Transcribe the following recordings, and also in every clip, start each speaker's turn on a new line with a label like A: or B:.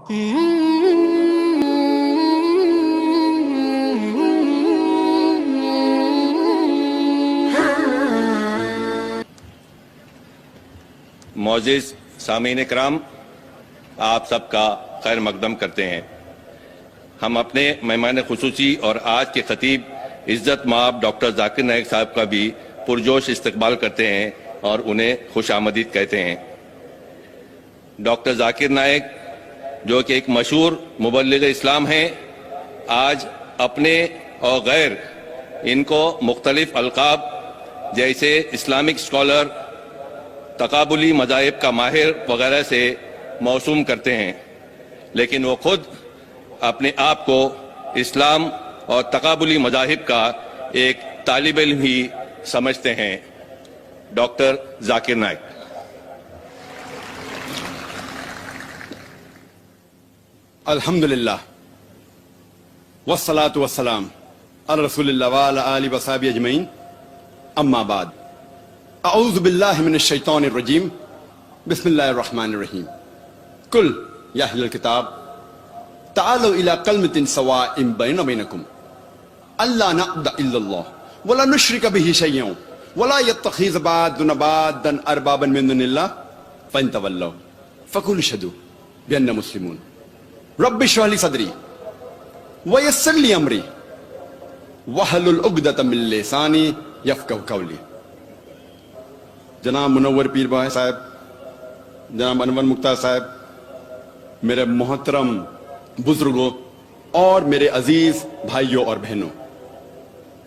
A: معزز سامعین کرام، آپ سب کا خیر مقدم کرتے ہیں۔ ہم اپنے مہمان خصوصی اور آج کے خطیب عزت مآب ڈاکٹر ذاکر نائک صاحب کا بھی پرجوش استقبال کرتے ہیں اور انہیں خوش آمدید کہتے ہیں۔ ڈاکٹر ذاکر نائک جو کہ ایک مشہور مبلغ اسلام ہیں، آج اپنے اور غیر ان کو مختلف القاب جیسے اسلامک اسکالر، تقابلی مذاہب کا ماہر وغیرہ سے موسوم کرتے ہیں، لیکن وہ خود اپنے آپ کو اسلام اور تقابلی مذاہب کا ایک طالب علم ہی سمجھتے ہیں۔ ڈاکٹر ذاکر نائک۔
B: الحمدللہ والصلاة والسلام علی رسول اللہ وعلی آلہ وصحبہ اجمعین، اما بعد، اعوذ باللہ من الشیطان الرجیم، بسم اللہ الرحمن الرحیم۔ قل یا اہل الکتاب تعالوا الی کلمۃ سواء بیننا وبینکم الا نعبد الا اللہ ولا نشرک بہ شیئا ولا یتخذ بعضنا بعضا اربابا من دون اللہ فإن تولوا فقولوا اشہدوا بأننا مسلمون۔ رب اشرح لي صدری ویسر لی امری واحلل عقدۃ من لسانی یفقہوا قولی۔ جناب منور پیر بھائی صاحب، جناب انور مختار صاحب، میرے محترم بزرگوں اور میرے عزیز بھائیوں اور بہنوں،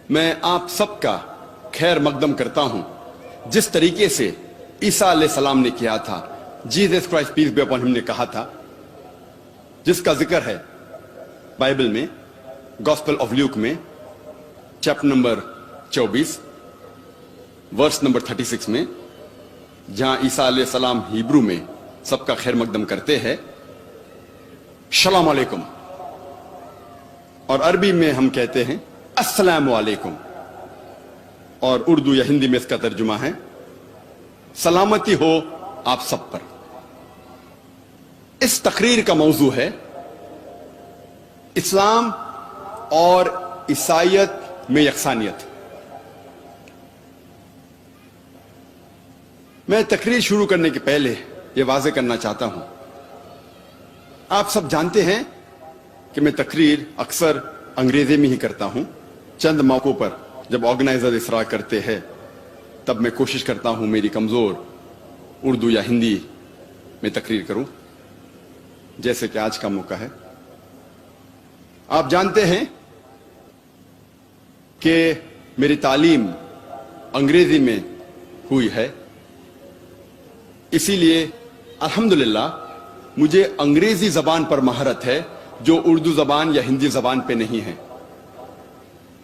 B: میں آپ سب کا خیر مقدم کرتا ہوں۔ جس طریقے سے عیسیٰ علیہ السلام نے کیا تھا، Jesus Christ peace be upon ہم نے کہا تھا، جس کا ذکر ہے بائبل میں گاسپل آف لیوک میں چیپٹر نمبر 24 ورس نمبر 36 میں، جہاں عیسیٰ علیہ السلام ہیبرو میں سب کا خیر مقدم کرتے ہیں السلام علیکم، اور عربی میں ہم کہتے ہیں السلام علیکم، اور اردو یا ہندی میں اس کا ترجمہ ہے سلامتی ہو آپ سب پر۔ اس تقریر کا موضوع ہے اسلام اور عیسائیت میں یکسانیت۔ میں تقریر شروع کرنے کے پہلے یہ واضح کرنا چاہتا ہوں، آپ سب جانتے ہیں کہ میں تقریر اکثر انگریزی میں ہی کرتا ہوں۔ چند موقعوں پر جب آرگنائزر اصرار کرتے ہیں تب میں کوشش کرتا ہوں میری کمزور اردو یا ہندی میں تقریر کروں، جیسے کہ آج کا موقع ہے۔ آپ جانتے ہیں کہ میری تعلیم انگریزی میں ہوئی ہے، اسی لیے الحمدللہ مجھے انگریزی زبان پر مہارت ہے جو اردو زبان یا ہندی زبان پہ نہیں ہے۔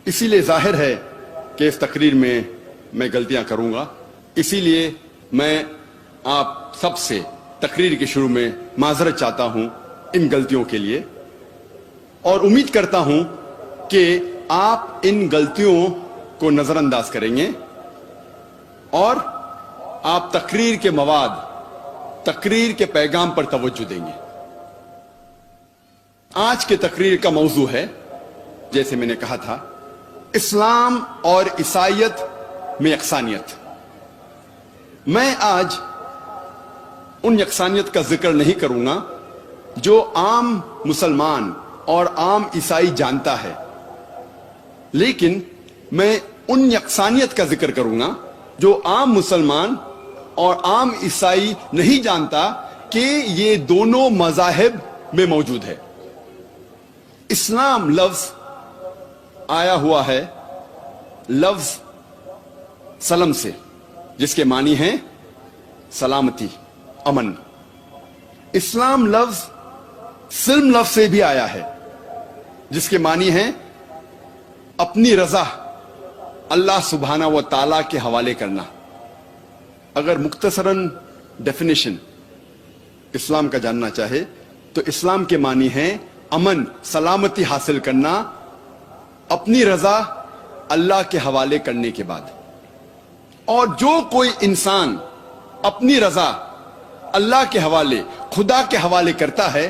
B: اسی لیے ظاہر ہے کہ اس تقریر میں غلطیاں کروں گا، اسی لیے میں آپ سب سے تقریر کے شروع میں معذرت چاہتا ہوں ان غلطیوں کے لیے، اور امید کرتا ہوں کہ آپ ان غلطیوں کو نظر انداز کریں گے اور آپ تقریر کے مواد، تقریر کے پیغام پر توجہ دیں گے۔ آج کے تقریر کا موضوع ہے، جیسے میں نے کہا تھا، اسلام اور عیسائیت میں یکسانیت۔ میں آج ان یکسانیت کا ذکر نہیں کروں گا جو عام مسلمان اور عام عیسائی جانتا ہے، لیکن میں ان یکسانیت کا ذکر کروں گا جو عام مسلمان اور عام عیسائی نہیں جانتا کہ یہ دونوں مذاہب میں موجود ہے۔ اسلام لفظ آیا ہوا ہے لفظ سلم سے، جس کے معنی ہیں سلامتی، امن۔ اسلام لفظ سلم لفظ سے بھی آیا ہے، جس کے معنی ہیں اپنی رضا اللہ سبحانہ و تعالیٰ کے حوالے کرنا۔ اگر مختصراً ڈیفینیشن اسلام کا جاننا چاہے تو اسلام کے معنی ہیں امن، سلامتی حاصل کرنا، اپنی رضا اللہ کے حوالے کرنے کے بعد۔ اور جو کوئی انسان اپنی رضا اللہ کے حوالے، خدا کے حوالے کرتا ہے،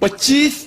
B: 25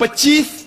B: 25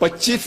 B: 25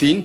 B: 3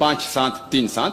B: 5737,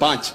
B: 5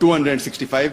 B: 265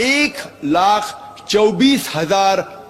B: 1,24,000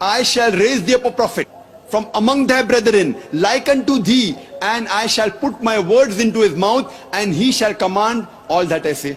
B: I shall raise thee up a prophet from among thy brethren like unto thee, and I shall put my words into his mouth, and he shall command all that I say.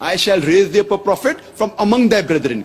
B: I shall raise thee up a prophet from among thy brethren.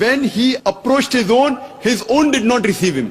B: When he approached his own did not receive him.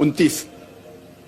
B: 29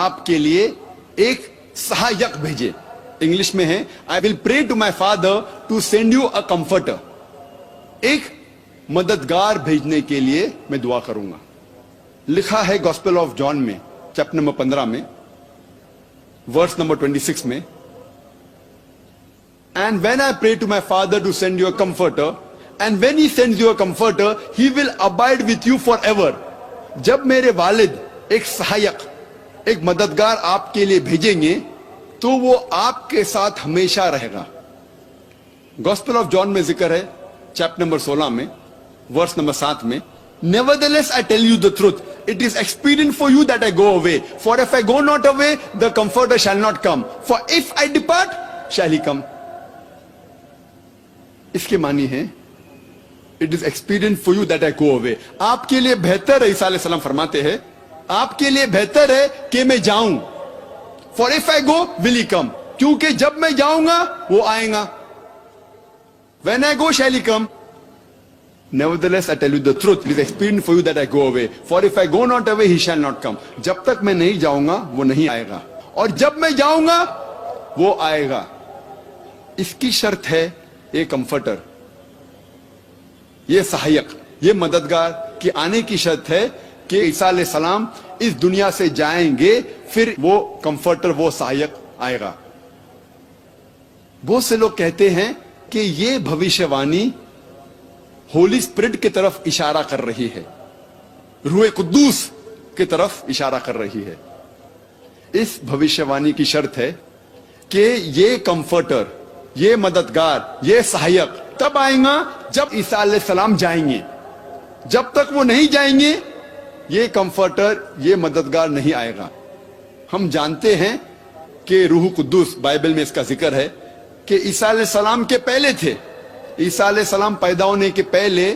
B: آپ کے لیے ایک سہایک بھیجے. English میں ہے I will pray to my father to send you a comforter. ایک مددگار بھیجنے کے لیے میں دعا کروں گا. لکھا ہے گاسپل آف جان میں چیپٹر نمبر 15 میں ورس نمبر 26 میں, and when I pray to my father to send you a comforter, and when he sends you a comforter, he will abide with you forever. جب میرے والد ایک سہایک, ایک مددگار آپ کے لیے بھیجیں گے تو وہ آپ کے ساتھ ہمیشہ رہے گا. گاسپل آف جان میں ذکر ہے چیپٹر نمبر 16 میں ورس نمبر 7 میں, Nevertheless I tell you the truth, it is expedient for you that I go away, for if I go not away, the comforter shall not come, for if I depart, shall he come. اس کے معنی ہے it is expedient for you that I go away. آپ کے لیے بہتر ہے, عیسیٰ علیہ السلام فرماتے ہیں, آپ کے لیے بہتر ہے کہ میں جاؤں. For if I go, will he come? کیونکہ جب میں جاؤں گا وہ آئیں گا. When I go, shall he come? Nevertheless, I tell you the truth. It is expedient for you that I go away. For if I go not away, he shall not come. جب تک میں نہیں جاؤں گا وہ نہیں آئے گا, اور جب میں جاؤں گا وہ آئے گا. اس کی شرط ہے یہ کمفرٹر, یہ سہایک, یہ مددگار کی آنے کی شرط ہے کہ عیسیٰ علیہ السلام اس دنیا سے جائیں گے, پھر وہ کمفرٹر, وہ سہایک آئے گا. بہت سے لوگ کہتے ہیں کہ یہ بھوشیوانی ہولی اسپرٹ کی طرف اشارہ کر رہی ہے, روح قدوس کی طرف اشارہ کر رہی ہے. اس بھوشیوانی کی شرط ہے کہ یہ کمفرٹر, یہ مددگار, یہ سہایک تب آئیں گا جب عیسیٰ علیہ السلام جائیں گے. جب تک وہ نہیں جائیں گے یہ کمفرٹر, یہ مددگار نہیں آئے گا. ہم جانتے ہیں کہ روح قدوس, بائبل میں اس کا ذکر ہے کہ عیسیٰ علیہ السلام کے پہلے تھے. عیسیٰ علیہ السلام پیدا ہونے کے پہلے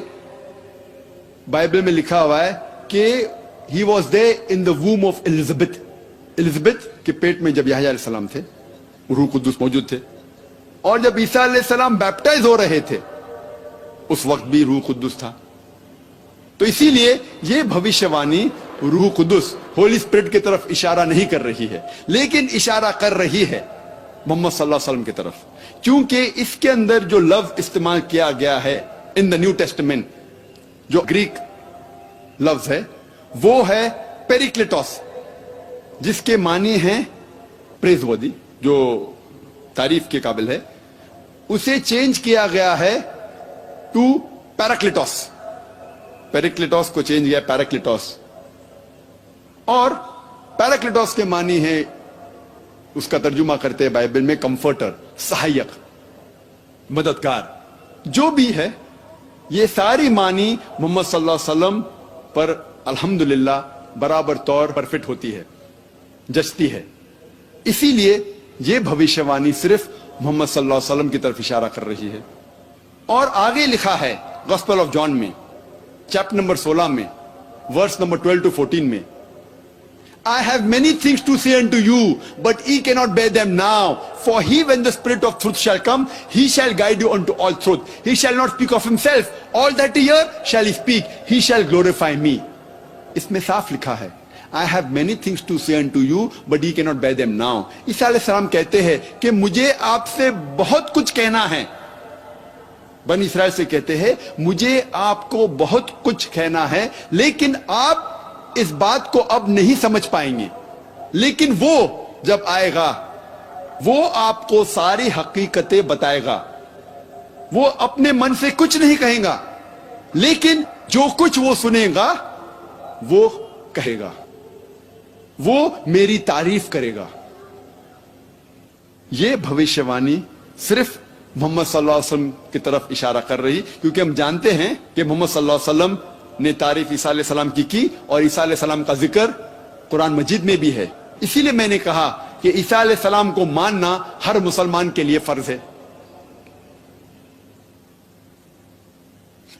B: بائبل میں لکھا ہوا ہے کہ he was there in the womb of Elizabeth. Elizabeth کے پیٹ میں جب یحییٰ علیہ السلام تھے, روح قدوس موجود تھے. اور جب عیسیٰ علیہ السلام بیپٹائز ہو رہے تھے اس وقت بھی روح قدوس تھا. تو اسی لیے یہ بھوشیوانی روح قدس, ہولی اسپرٹ کی طرف اشارہ نہیں کر رہی ہے, لیکن اشارہ کر رہی ہے محمد صلی اللہ علیہ وسلم کی طرف, کیونکہ اس کے اندر جو لفظ استعمال کیا گیا ہے ان دا نیو ٹیسٹمنٹ, جو گریک لفظ ہے وہ ہے پیریکلیٹوس, جس کے معنی ہیں پریز ودی, جو تعریف کے قابل ہے. اسے چینج کیا گیا ہے ٹو پیراکلیٹوس. پیریکلیٹوس کو چینج کیا پیراکلیٹوس, اور پیراکلیٹوس کے معنی ہے, اس کا ترجمہ کرتے ہیں بائبل میں کمفرٹر, سہایک, مددگار. جو بھی ہے یہ ساری معنی محمد صلی اللہ علیہ وسلم پر الحمدللہ برابر طور پر فٹ ہوتی ہے, جچتی ہے. اسی لیے یہ بھوشیوانی صرف محمد صلی اللہ علیہ وسلم کی طرف اشارہ کر رہی ہے. اور آگے لکھا ہے گاسپل آف جان میں چیپٹر نمبر 16 میں ورس نمبر 12 to 14 میں, I have many things to say unto you, but ye cannot bear them now. For he, when the Spirit of truth shall come, he shall guide you unto all truth. He shall not speak of himself. All that he hear shall he speak. He shall glorify me. اس میں صاف لکھا ہے I have many things to say unto you, but ye cannot bear them now. عیسیٰ علیہ السلام کہتے ہیں کہ مجھے آپ سے بہت کچھ کہنا ہے. بنی اسرائیل سے کہتے ہیں مجھے آپ کو بہت کچھ کہنا ہے, لیکن آپ اس بات کو اب نہیں سمجھ پائیں گے. لیکن وہ جب آئے گا وہ آپ کو ساری حقیقتیں بتائے گا. وہ اپنے من سے کچھ نہیں کہیں گا, لیکن جو کچھ وہ سنے گا وہ کہے گا, وہ میری تعریف کرے گا. یہ بھوشیوانی صرف محمد صلی اللہ علیہ وسلم کی طرف اشارہ کر رہی, کیونکہ ہم جانتے ہیں کہ محمد صلی اللہ علیہ وسلم نے تعریف عیسیٰ علیہ السلام کی, اور عیسیٰ علیہ السلام کا ذکر قرآن مجید میں بھی ہے. اسی لیے میں نے کہا کہ عیسیٰ علیہ السلام کو ماننا ہر مسلمان کے لیے فرض ہے.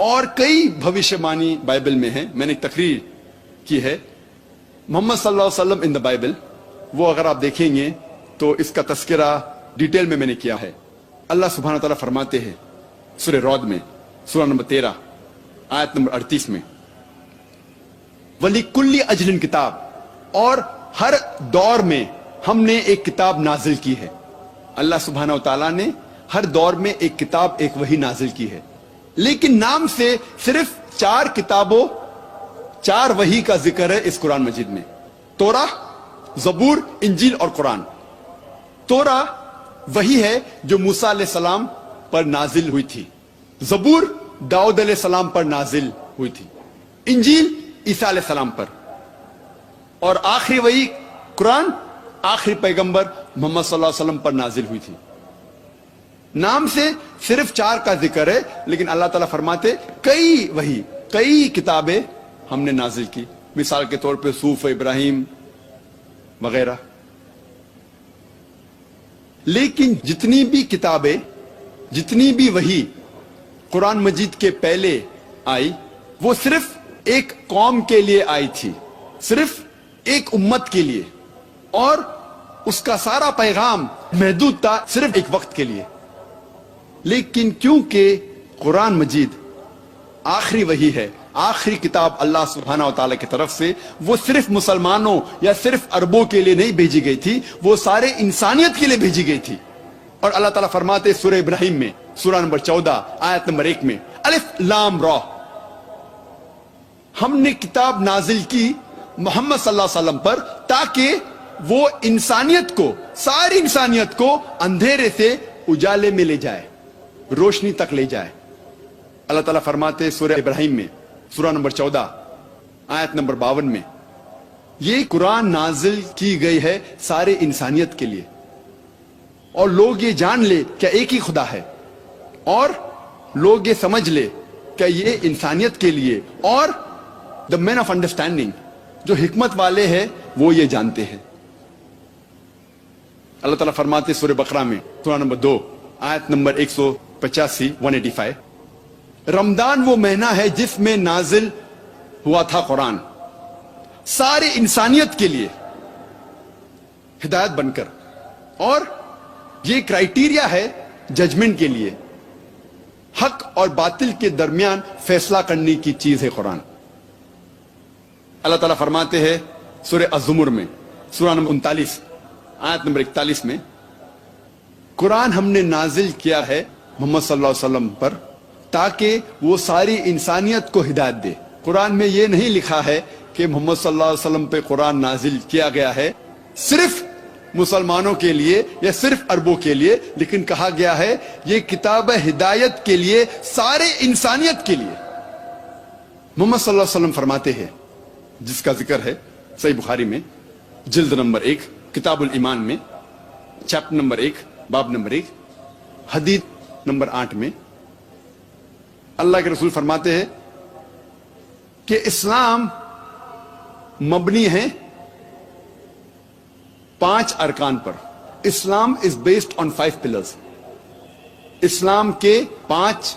B: اور کئی بھوشیوانی بائبل میں ہیں, میں نے ایک تقریر کی ہے محمد صلی اللہ علیہ وسلم ان دا بائبل, وہ اگر آپ دیکھیں گے تو اس کا تذکرہ ڈیٹیل میں نے کیا ہے. اللہ سبحانہ تعالیٰ فرماتے ہیں سورہ رعد میں سورہ نمبر 13 آیت نمبر 38 میں, وَلِكُلِّ أَجْلٍ کتاب, اور ہر دور میں ہم نے ایک کتاب نازل کی ہے. اللہ سبحانہ و تعالیٰ نے ہر دور میں ایک کتاب ایک وحی نازل کی ہے, لیکن نام سے صرف 4 کتابوں 4 وحی کا ذکر ہے اس قرآن مجید میں. توراہ, زبور, انجیل اور قرآن. توراہ وہی ہے جو موسیٰ علیہ السلام پر نازل ہوئی تھی. زبور داؤد علیہ السلام پر نازل ہوئی تھی. انجیل عیسیٰ علیہ السلام پر. اور آخری وحی قرآن آخری پیغمبر محمد صلی اللہ علیہ وسلم پر نازل ہوئی تھی. نام سے صرف 4 کا ذکر ہے, لیکن اللہ تعالیٰ فرماتے کئی وحی, کئی کتابیں ہم نے نازل کی. مثال کے طور پہ صحف ابراہیم وغیرہ. لیکن جتنی بھی کتابیں, جتنی بھی وحی قرآن مجید کے پہلے آئی, وہ صرف ایک قوم کے لیے آئی تھی, صرف ایک امت کے لیے, اور اس کا سارا پیغام محدود تھا صرف ایک وقت کے لیے. لیکن کیونکہ قرآن مجید آخری وحی ہے, آخری کتاب اللہ سبحانہ و تعالیٰ کی طرف سے, وہ صرف مسلمانوں یا صرف عربوں کے لیے نہیں بھیجی گئی تھی, وہ سارے انسانیت کے لیے بھیجی گئی تھی. اور اللہ تعالیٰ فرماتے سورہ ابراہیم میں سورہ نمبر 14 آیت نمبر 1 میں, الف لام را, ہم نے کتاب نازل کی محمد صلی اللہ علیہ وسلم پر تاکہ وہ انسانیت کو, ساری انسانیت کو اندھیرے سے اجالے میں لے جائے, روشنی تک لے جائے. اللہ تعالیٰ فرماتے سورہ ابراہیم میں سورہ نمبر 14 آیت نمبر 52 میں, یہ قرآن نازل کی گئی ہے سارے انسانیت کے لیے, اور لوگ یہ جان لے کہ ایک ہی خدا ہے, اور لوگ یہ سمجھ لے کہ یہ انسانیت کے لیے, اور the men of understanding, جو حکمت والے ہیں وہ یہ جانتے ہیں. اللہ تعالیٰ فرماتے سورہ بقرہ میں سورہ نمبر 2 آیت نمبر 185 185, رمضان وہ مہینہ ہے جس میں نازل ہوا تھا قرآن ساری انسانیت کے لیے ہدایت بن کر, اور یہ کرائیٹیریا ہے ججمنٹ کے لیے, حق اور باطل کے درمیان فیصلہ کرنے کی چیز ہے قرآن. اللہ تعالیٰ فرماتے ہیں سورہ الزمر میں سورہ نمبر 39 آیت نمبر 41 میں, قرآن ہم نے نازل کیا ہے محمد صلی اللہ علیہ وسلم پر تاکہ وہ ساری انسانیت کو ہدایت دے. قرآن میں یہ نہیں لکھا ہے کہ محمد صلی اللہ علیہ وسلم پہ قرآن نازل کیا گیا ہے صرف مسلمانوں کے لیے یا صرف عربوں کے لیے, لیکن کہا گیا ہے یہ کتاب ہدایت کے لیے, سارے انسانیت کے لیے. محمد صلی اللہ علیہ وسلم فرماتے ہیں, جس کا ذکر ہے صحیح بخاری میں جلد نمبر 1 کتاب الایمان میں چیپٹر نمبر 1 باب نمبر 1 حدیث نمبر 8 میں, اللہ کے رسول فرماتے ہیں کہ اسلام مبنی ہے 5 ارکان پر. اسلام از بیسڈ آن 5 پلرز. اسلام کے 5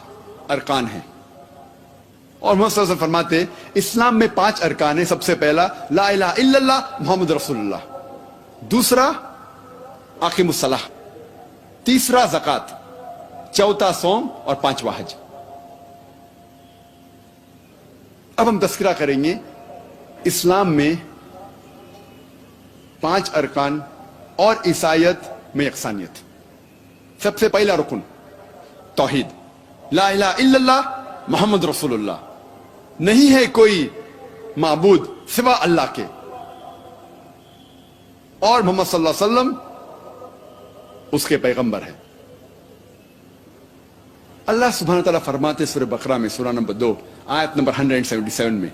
B: ارکان ہیں, اور محمد صلی اللہ علیہ وسلم فرماتے ہیں اسلام میں 5 ارکان ہیں. سب سے پہلا لا الہ الا اللہ محمد رسول اللہ, دوسرا اقیم الصلاۃ, تیسرا زکوٰۃ, چوتھا صوم, اور 5واں حج. اب ہم تذکرہ کریں گے اسلام میں 5 ارکان اور عیسائیت میں یکسانیت. سب سے پہلا رکن توحید, لا الہ الا اللہ محمد رسول اللہ, نہیں ہے کوئی معبود سوا اللہ کے, اور محمد صلی اللہ علیہ وسلم اس کے پیغمبر ہے. اللہ سبحانہ تعالیٰ فرماتے سورہ بقرہ میں سورہ نمبر 2 آیت نمبر 177 میں,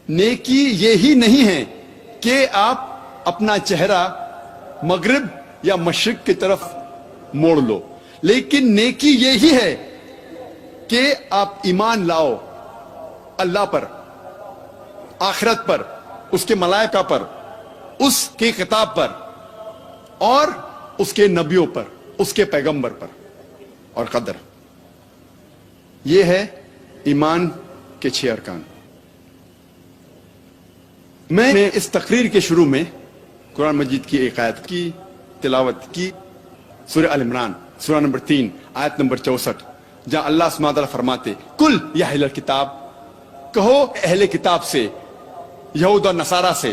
B: نیکی یہی نہیں ہے کہ آپ اپنا چہرہ مغرب یا مشرق کی طرف موڑ لو, لیکن نیکی یہی ہے کہ آپ ایمان لاؤ اللہ پر, آخرت پر, اس کے ملائکہ پر, اس کی کتاب پر, اور اس کے نبیوں پر, اس کے پیغمبر پر, اور قدر. یہ ہے ایمان کے 6 ارکان. میں نے اس تقریر کے شروع میں قرآن مجید کی ایک آیت کی تلاوت کی, سورہ آل عمران سورہ نمبر 3 آیت نمبر 64, جہاں اللہ سبحانہ وتعالیٰ فرماتے کل یا اہل الکتاب, کہو اہل کتاب سے, یہود اور نصارہ سے,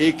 B: 1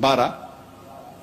B: 12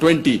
B: 20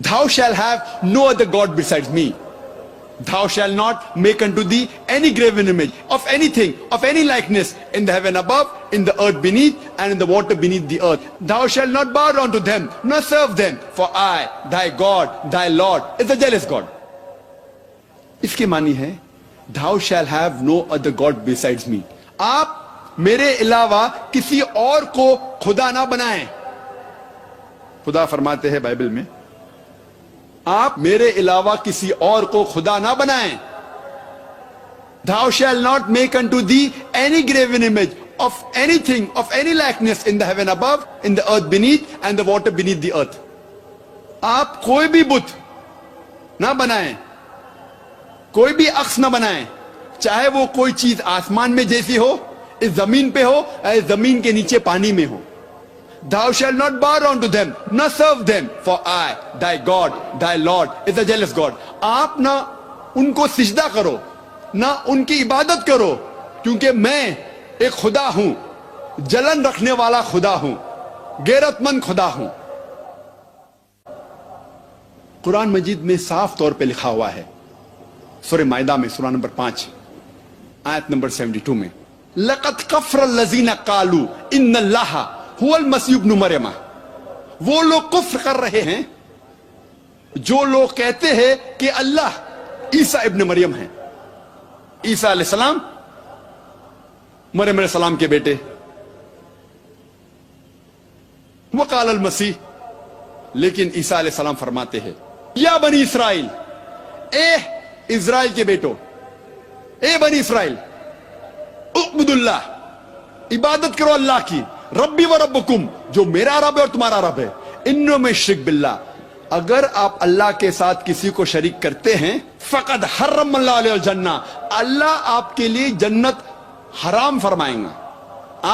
B: thou shall have no other god besides me, thou shall not make unto thee any graven image of anything, of any likeness in the heaven above, in the earth beneath, and in the water beneath the earth. Thou shalt not bow down to them, nor serve them, for I, thy God, thy Lord, is a jealous God. اس کے معنی ہے thou shall have no other god besides me. آپ میرے علاوہ کسی اور کو خدا نہ بنائیں. خدا فرماتے ہیں بائبل میں آپ میرے علاوہ کسی اور کو خدا نہ بنائیں. Thou shall not make unto thee any graven image of anything, of any likeness in the heaven above, in the earth beneath, and the water beneath the earth. آپ کوئی بھی بت نہ بنائیں, کوئی بھی عکس نہ بنائیں, چاہے وہ کوئی چیز آسمان میں جیسی ہو, اس زمین پہ ہو, یا زمین کے نیچے پانی میں ہو. Thou shalt not bow down to them, nor serve them, for I, thy God, thy Lord, is a jealous God. آپ نہ ان کو سجدہ کرو, نہ ان کی عبادت کرو, کیونکہ میں ایک خدا ہوں, جلن رکھنے والا خدا ہوں, غیرت مند خدا ہوں. قرآن مجید میں صاف طور پہ لکھا ہوا ہے, سورہ مائدہ میں سورہ نمبر 5 آیت نمبر 72 میں, لَقَدْ كَفَرَ الَّذِينَ قَالُوا إِنَّ اللَّهَ هُوَ الْمَسِيحُ ابْنُ مَرْیَمَ. وہ لوگ کفر کر رہے ہیں جو لوگ کہتے ہیں کہ اللہ عیسیٰ ابن مریم ہیں. عیسیٰ علیہ السلام مریم علیہ السلام کے بیٹے. وقال المسیح, لیکن عیسیٰ علیہ السلام فرماتے ہیں یا بنی اسرائیل, اے اسرائیل کے بیٹو, اے بنی اسرائیل, اعبدوا اللہ, عبادت کرو اللہ کی, ربی و ربکم, جو میرا رب ہے اور تمہارا رب ہے, انو میں شرک باللہ, اگر آپ اللہ کے ساتھ کسی کو شریک کرتے ہیں, فقد حرم اللہ علیہ الجنہ, اللہ آپ کے لیے جنت حرام فرمائیں گا,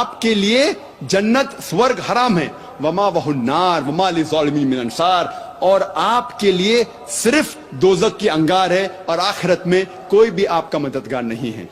B: آپ کے لیے جنت سورگ حرام ہے. وما وہ النار وما للظالمین من انصار, اور آپ کے لیے صرف دوزخ کی انگار ہے, اور آخرت میں کوئی بھی آپ کا مددگار نہیں ہے.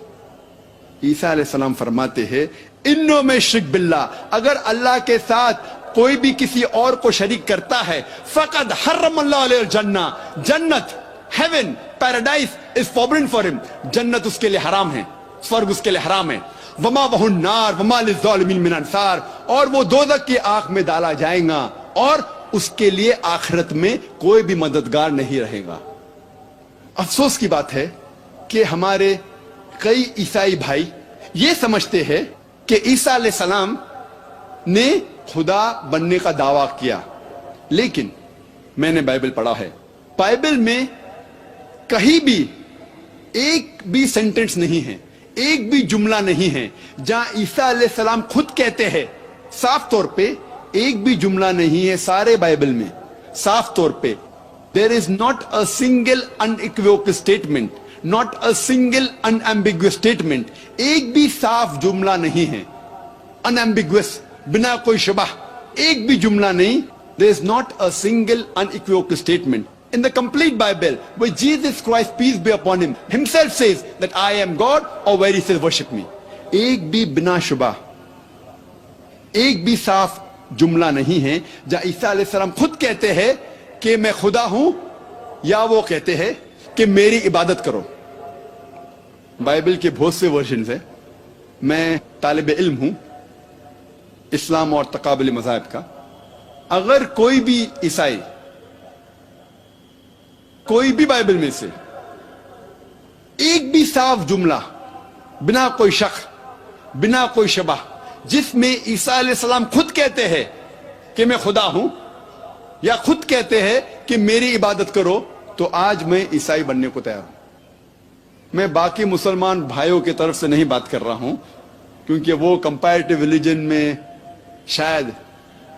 B: عیسیٰ علیہ السلام فرماتے ہیں انو میں شرک باللہ, اگر اللہ کے ساتھ کوئی بھی کسی اور کو شریک کرتا ہے, فقد حرم اللہ علیہ الجنہ, جنت, heaven, paradise is forbidden for him, جنت اس کے لیے حرام ہے, سورگ اس کے لیے حرام ہے. وما وہ النار وما للظالمین من انصار, اور وہ دوزخ کی آگ میں ڈالا جائے گا, اور اس کے لیے آخرت میں کوئی بھی مددگار نہیں رہے گا. افسوس کی بات ہے کہ ہمارے کئی عیسائی بھائی یہ سمجھتے ہیں کہ عیسیٰ علیہ السلام نے خدا بننے کا دعویٰ کیا, لیکن میں نے بائبل پڑھا ہے, بائبل میں کہیں بھی ایک بھی سینٹنس نہیں ہے, ایک بھی جملہ نہیں ہے جہاں عیسیٰ علیہ السلام خود کہتے ہیں, صاف طور پہ ایک بھی جملہ نہیں ہے سارے بائبل میں, صاف طور پہ there is not a single unequivocal statement, not a single unambiguous statement, ایک بھی صاف جملہ نہیں ہے, unambiguous, بنا کوئی شبہ, ایک بھی جملہ نہیں. there is not a single unequivocal statement in the complete Bible where Jesus Christ, peace be upon him, himself says that I am God, or where he says worship me. ایک بھی بنا شبہ, ایک بھی صاف جملہ نہیں ہے جہاں عیسیٰ علیہ السلام خود کہتے ہیں کہ میں خدا ہوں, یا وہ کہتے ہیں کہ میری عبادت کرو. بائبل کے بہت سے ورژنز ہیں, میں طالب علم ہوں اسلام اور تقابل مذاہب کا. اگر کوئی بھی عیسائی کوئی بھی بائبل میں سے ایک بھی صاف جملہ بنا کوئی شک, بنا کوئی شبہ, جس میں عیسیٰ علیہ السلام خود کہتے ہیں کہ میں خدا ہوں, یا خود کہتے ہیں کہ میری عبادت کرو, تو آج میں عیسائی بننے کو تیار ہوں. میں باقی مسلمان بھائیوں کی طرف سے نہیں بات کر رہا ہوں, کیونکہ وہ کمپیریٹیو ریلیجن میں شاید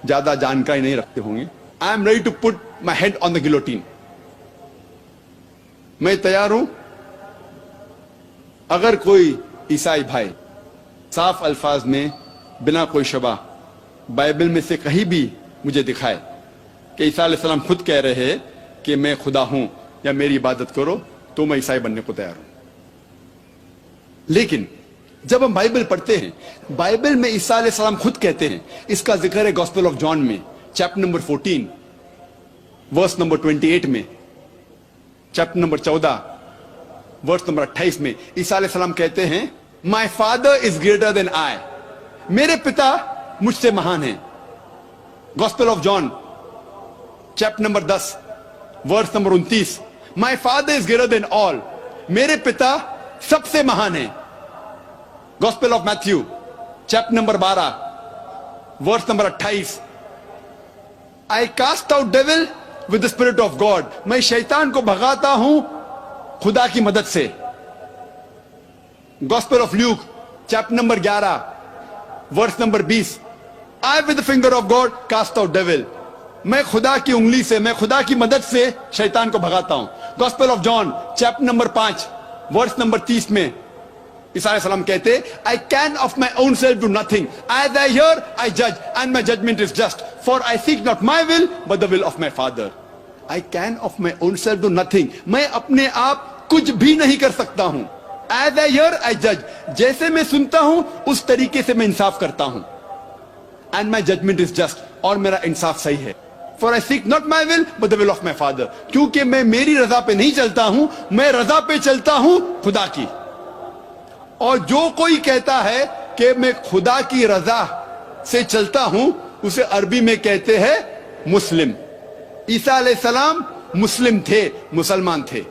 B: زیادہ جانکاری نہیں رکھتے ہوں گے. I am ready to put my head on the guillotine. میں تیار ہوں اگر کوئی عیسائی بھائی صاف الفاظ میں بنا کوئی شبہ بائبل میں سے کہیں بھی مجھے دکھائے کہ عیسیٰ علیہ السلام خود کہہ رہے ہیں کہ میں خدا ہوں یا میری عبادت کرو, تو میں عیسائی بننے کو تیار ہوں. لیکن جب ہم بائبل پڑھتے ہیں, بائبل میں عیسیٰ علیہ السلام خود کہتے ہیں, اس کا ذکر ہے گاسپل آف جان میں چیپٹر نمبر 14 ورس نمبر 28 میں, چیپٹر نمبر 14 ورس نمبر 28 میں عیسیٰ علیہ السلام کہتے ہیں مائی فادر از گریٹر دین آئی, میرے پتا مجھ سے مہان ہیں. Gospel of John chapter number 10 verse number 29, my father is greater than all, میرے پتا سب سے مہان ہیں. Gospel of Matthew chapter number 12 verse number 28. I cast out devil with the spirit of God. میں شیطان کو بھگاتا ہوں خدا کی مدد سے. Gospel of Luke chapter number 11 verse number 20. I with the finger of God cast out devil. میں خدا کی انگلی سے, میں خدا کی مدد سے شیطان کو بھگاتا ہوں. Gospel of John chapter number 5 verse number 30 میں عیسیٰ علیہ السلام کہتے I can of my own self do nothing. As I hear, I judge, and my judgment is just. For I seek not my will, but the will of my Father. I can of my own self do nothing. میں اپنے آپ کچھ بھی نہیں کر سکتا ہوں. As I hear, I judge. جیسے میں سنتا ہوں اس طریقے سے میں انصاف کرتا ہوں. And my judgment is just. اور میرا انصاف صحیح ہے. For I seek not my will, but the will of my Father. کیونکہ میں میری رضا پہ نہیں چلتا ہوں, میں رضا پہ چلتا ہوں خدا کی. اور جو کوئی کہتا ہے کہ میں خدا کی رضا سے چلتا ہوں اسے عربی میں کہتے ہیں مسلم. عیسیٰ علیہ السلام مسلم تھے, مسلمان تھے.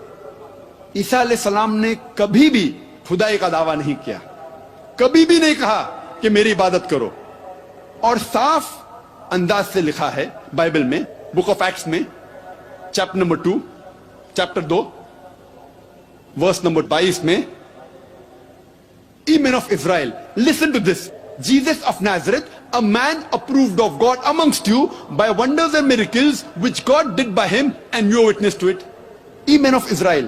B: عیسیٰ علیہ السلام نے کبھی بھی خدائی کا دعویٰ نہیں کیا, کبھی بھی نہیں کہا کہ میری عبادت کرو. اور صاف انداز سے لکھا ہے بائبل میں, بک آف ایکٹس میں chapter number 2 chapter 2 verse number 22 میں, Ye men of Israel, listen to this. Jesus of Nazareth, a man approved of God amongst you by wonders and miracles which God did by him, and you are witness to it. Ye men of Israel,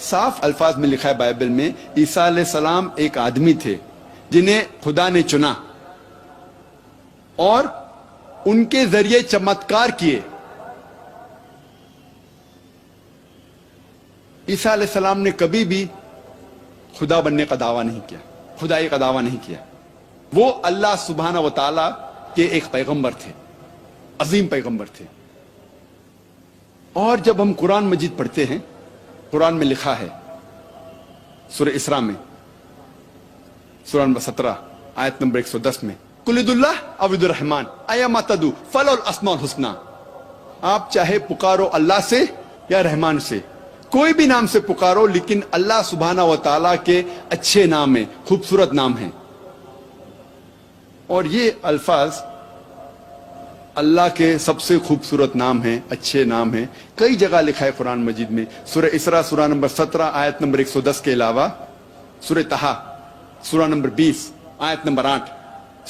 B: صاف الفاظ میں لکھا ہے Bible میں عیسیٰ علیہ السلام ایک آدمی تھے جنہیں خدا نے چنا اور ان کے ذریعے چمتکار کیے. عیسیٰ علیہ السلام نے کبھی بھی خدا بننے کا دعویٰ نہیں کیا, خدائی کا دعویٰ نہیں کیا. وہ اللہ سبحانہ و تعالی کے ایک پیغمبر تھے, عظیم پیغمبر تھے. اور جب ہم قرآن مجید پڑھتے ہیں, قرآن میں لکھا ہے سورہ اسراء میں سورہ نمبر 17 آیت نمبر 110 میں, قل ادعوا اللہ او ادعوا الرحمن ایما تدعوا فلہ الاسماء الحسنی. آپ چاہے پکارو اللہ سے یا رحمان سے, کوئی بھی نام سے پکارو, لیکن اللہ سبحانہ و تعالیٰ کے اچھے نام ہیں, خوبصورت نام ہیں. اور یہ الفاظ اللہ کے سب سے خوبصورت نام ہیں, اچھے نام ہیں. کئی جگہ لکھا ہے قرآن مجید میں. سورہ اسراء سورہ نمبر 17 آیت نمبر 110 کے علاوہ سورہ طہ سورہ نمبر 20 آیت نمبر 8,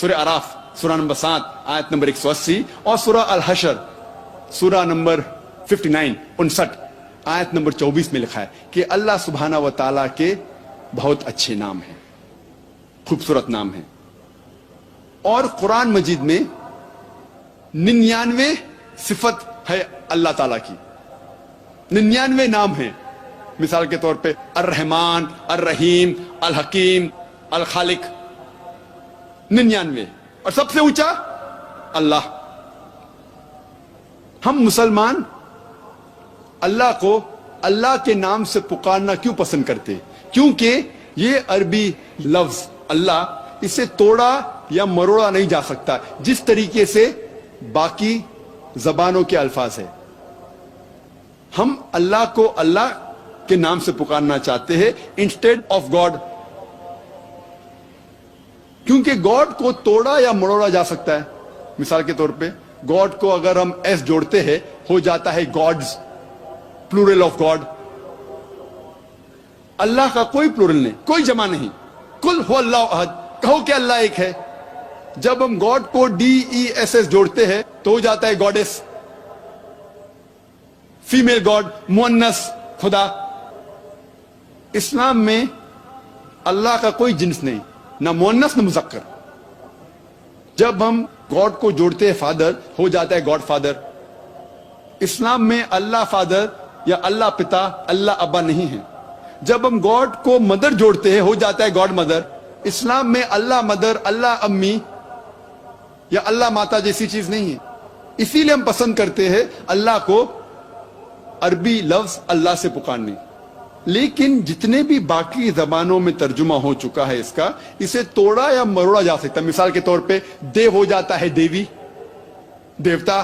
B: سورہ اعراف سورہ نمبر 7 آیت نمبر 180, اور سورہ الحشر سورہ نمبر 59 آیت نمبر 24 میں لکھا ہے کہ اللہ سبحانہ و تعالیٰ کے بہت اچھے نام ہیں, خوبصورت نام ہیں. اور قرآن مجید میں 99 صفت ہے اللہ تعالیٰ کی, 99 نام ہیں. مثال کے طور پہ الرحمن, الرحیم, الحکیم, الخالق, 99. اور سب سے اونچا اللہ. ہم مسلمان اللہ کو اللہ کے نام سے پکارنا کیوں پسند کرتے؟ کیونکہ یہ عربی لفظ اللہ اسے توڑا یا مروڑا نہیں جا سکتا جس طریقے سے باقی زبانوں کے الفاظ ہیں. ہم اللہ کو اللہ کے نام سے پکارنا چاہتے ہیں انسٹیڈ آف گاڈ, کیونکہ گاڈ کو توڑا یا مروڑا جا سکتا ہے. مثال کے طور پہ گاڈ کو اگر ہم ایس جوڑتے ہیں ہو جاتا ہے گاڈز, پلورل آف گاڈ. اللہ کا کوئی پلورل نہیں, کوئی جمع نہیں. کل ہو اللہ احد, کہو کہ اللہ ایک ہے. جب ہم گاڈ کو ڈی ای ایس ایس جوڑتے ہیں تو ہو جاتا ہے گاڈس, فیمیل گاڈ, مؤنث خدا. اسلام میں اللہ کا کوئی جنس نہیں, نہ مؤنث نہ مذکر. جب ہم گاڈ کو جوڑتے ہیں فادر ہو جاتا ہے گاڈ فادر. اسلام میں اللہ فادر یا اللہ پتا, اللہ ابا نہیں ہے. جب ہم گاڈ کو مدر جوڑتے ہیں ہو جاتا ہے گاڈ مدر. اسلام میں اللہ مدر, اللہ امی یا اللہ ماتا جیسی چیز نہیں ہے. اسی لیے ہم پسند کرتے ہیں اللہ کو عربی لفظ اللہ سے پکارنے. لیکن جتنے بھی باقی زبانوں میں ترجمہ ہو چکا ہے اس کا, اسے توڑا یا مروڑا جا سکتا ہے. مثال کے طور پہ دیو ہو جاتا ہے دیوی, دیوتا,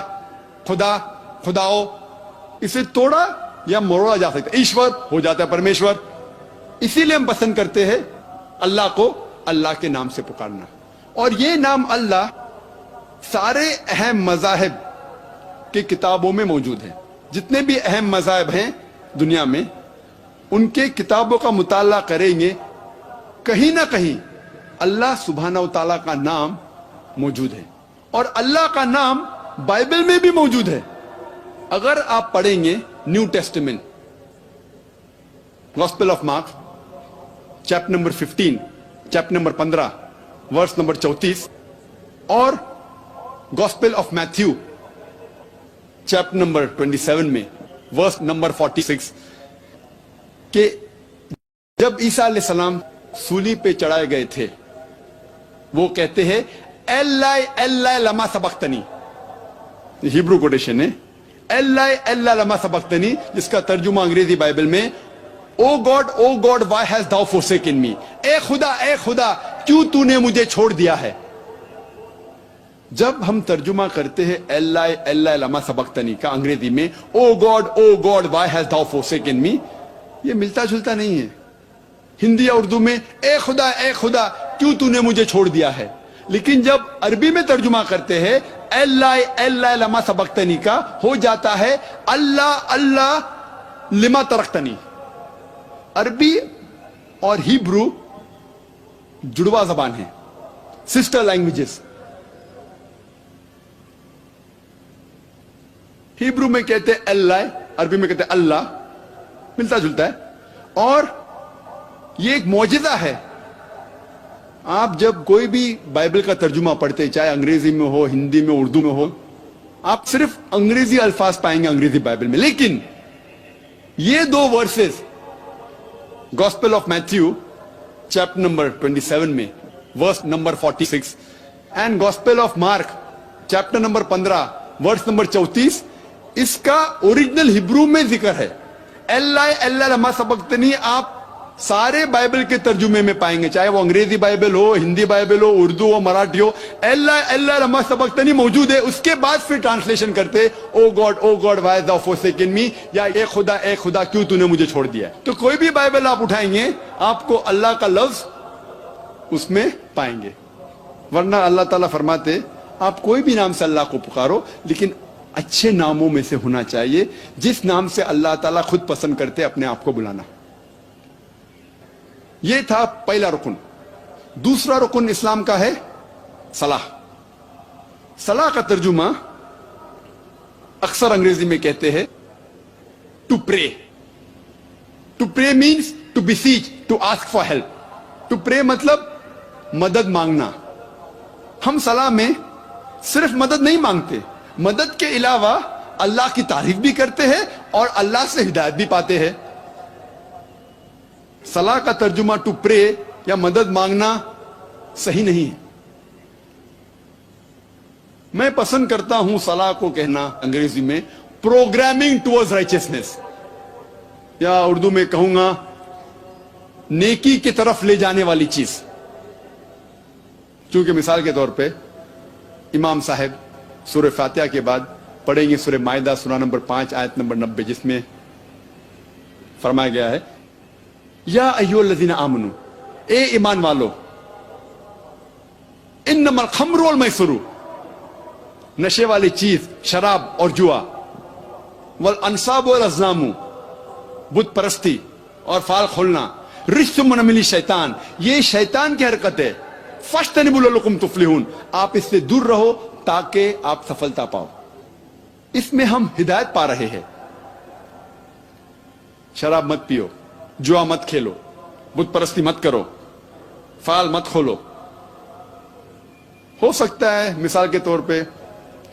B: خدا, خداؤ. اسے توڑا یا مروڑا جا سکتا ہے. ایشور ہو جاتا ہے پرمیشور. اسی لیے ہم پسند کرتے ہیں اللہ کو اللہ کے نام سے پکارنا. اور یہ نام اللہ سارے اہم مذاہب کی کتابوں میں موجود ہے. جتنے بھی اہم مذاہب ہیں دنیا میں, ان کے کتابوں کا مطالعہ کریں گے, کہیں نہ کہیں اللہ سبحانہ و تعالیٰ کا نام موجود ہے. اور اللہ کا نام بائبل میں بھی موجود ہے. اگر آپ پڑھیں گے new testament, gospel of Mark chapter number 15, chapter number 15 verse number 34, اور gospel of Matthew chapter number 27 میں ورس نمبر 46, کہ جب عیسیٰ علیہ السلام سولی پہ چڑھائے گئے تھے, وہ کہتے ہیں ایلائی ایلائی لما سبقتنی. ہیبرو کوٹیشن ہے ایلائی ایلائی لما سبقتنی, جس کا ترجمہ انگریزی بائبل میں O God why has thou forsaken me, اے خدا کیوں تو نے مجھے چھوڑ دیا ہے. جب ہم ترجمہ کرتے ہیں ایلائی ایلائی لما سبقتنی کا انگریزی میں O God why has thou forsaken me, یہ ملتا جلتا نہیں ہے. ہندی یا اردو میں اے خدا کیوں تو نے مجھے چھوڑ دیا ہے. لیکن جب عربی میں ترجمہ کرتے ہیں ایلائی ایلائی لما سبقتنی کا, ہو جاتا ہے اللہ لما ترکتنی. عربی اور ہیبرو جڑوا زبان ہے, سسٹر لینگویجز. ہیبرو میں کہتے ہیں اللہ, عربی میں کہتے ہیں اللہ, ملتا جلتا ہے. اور یہ ایک معجزہ ہے. آپ جب کوئی بھی بائبل کا ترجمہ پڑھتے, چاہے انگریزی میں ہو, ہندی میں, اردو میں ہو, آپ صرف انگریزی الفاظ پائیں گے انگریزی بائبل میں. لیکن یہ دو verses gospel of Matthew chapter number 27 میں verse number 46 and gospel of Mark chapter number 15 verse number 34, اس کا اوریجنل ہیبرو میں ذکر ہے. اللہ لما سبقتنی آپ سارے بائبل کے ترجمے میں پائیں گے, چاہے وہ انگریزی بائبل ہو, ہندی بائبل ہو, اردو ہو, مراٹھی ہو, اللہ لما سبقتنی موجود ہے. اس کے بعد پھر ٹرانسلیشن کرتے O God why thou forsaken me, یا اے خدا کیوں تو نے مجھے چھوڑ دیا. تو کوئی بھی بائبل آپ اٹھائیں گے آپ کو اللہ کا لفظ اس میں پائیں گے. ورنہ اللہ تعالیٰ فرماتے آپ کوئی بھی نام سے اللہ کو پکارو, لیکن اچھے ناموں میں سے ہونا چاہیے جس نام سے اللہ تعالیٰ خود پسند کرتے اپنے آپ کو بلانا. یہ تھا پہلا رکن. دوسرا رکن اسلام کا ہے صلاح. صلاح کا ترجمہ اکثر انگریزی میں کہتے ہیں to pray. To pray means to beseech, to ask for help. To pray مطلب مدد مانگنا. ہم صلاح میں صرف مدد نہیں مانگتے, مدد کے علاوہ اللہ کی تعریف بھی کرتے ہیں اور اللہ سے ہدایت بھی پاتے ہیں. صلاح کا ترجمہ ٹو پرے یا مدد مانگنا صحیح نہیں ہے. میں پسند کرتا ہوں صلاح کو کہنا انگریزی میں پروگرامنگ ٹوورڈز رائچسنس, یا اردو میں کہوں گا نیکی کی طرف لے جانے والی چیز. کیونکہ مثال کے طور پہ امام صاحب سورہ فاتحہ کے بعد پڑھیں گے سورہ مائدہ سورہ نمبر 5 آیت نمبر 90, جس میں فرمایا گیا ہے یا ایھا الذین آمنو, اے ایمان والو, انما الخمر والمیسر, نشے والی چیز شراب اور جوا, والانصاب والازلام, بت پرستی اور فال کھولنا, رجس من عمل شیطان, یہ شیطان کی حرکت ہے, فاجتنبوا لعلکم تفلحون, آپ اس سے دور رہو تاکہ آپ سفلتا پاؤ. اس میں ہم ہدایت پا رہے ہیں. شراب مت پیو, جوا مت کھیلو, بت پرستی مت کرو, فال مت کھولو. ہو سکتا ہے مثال کے طور پہ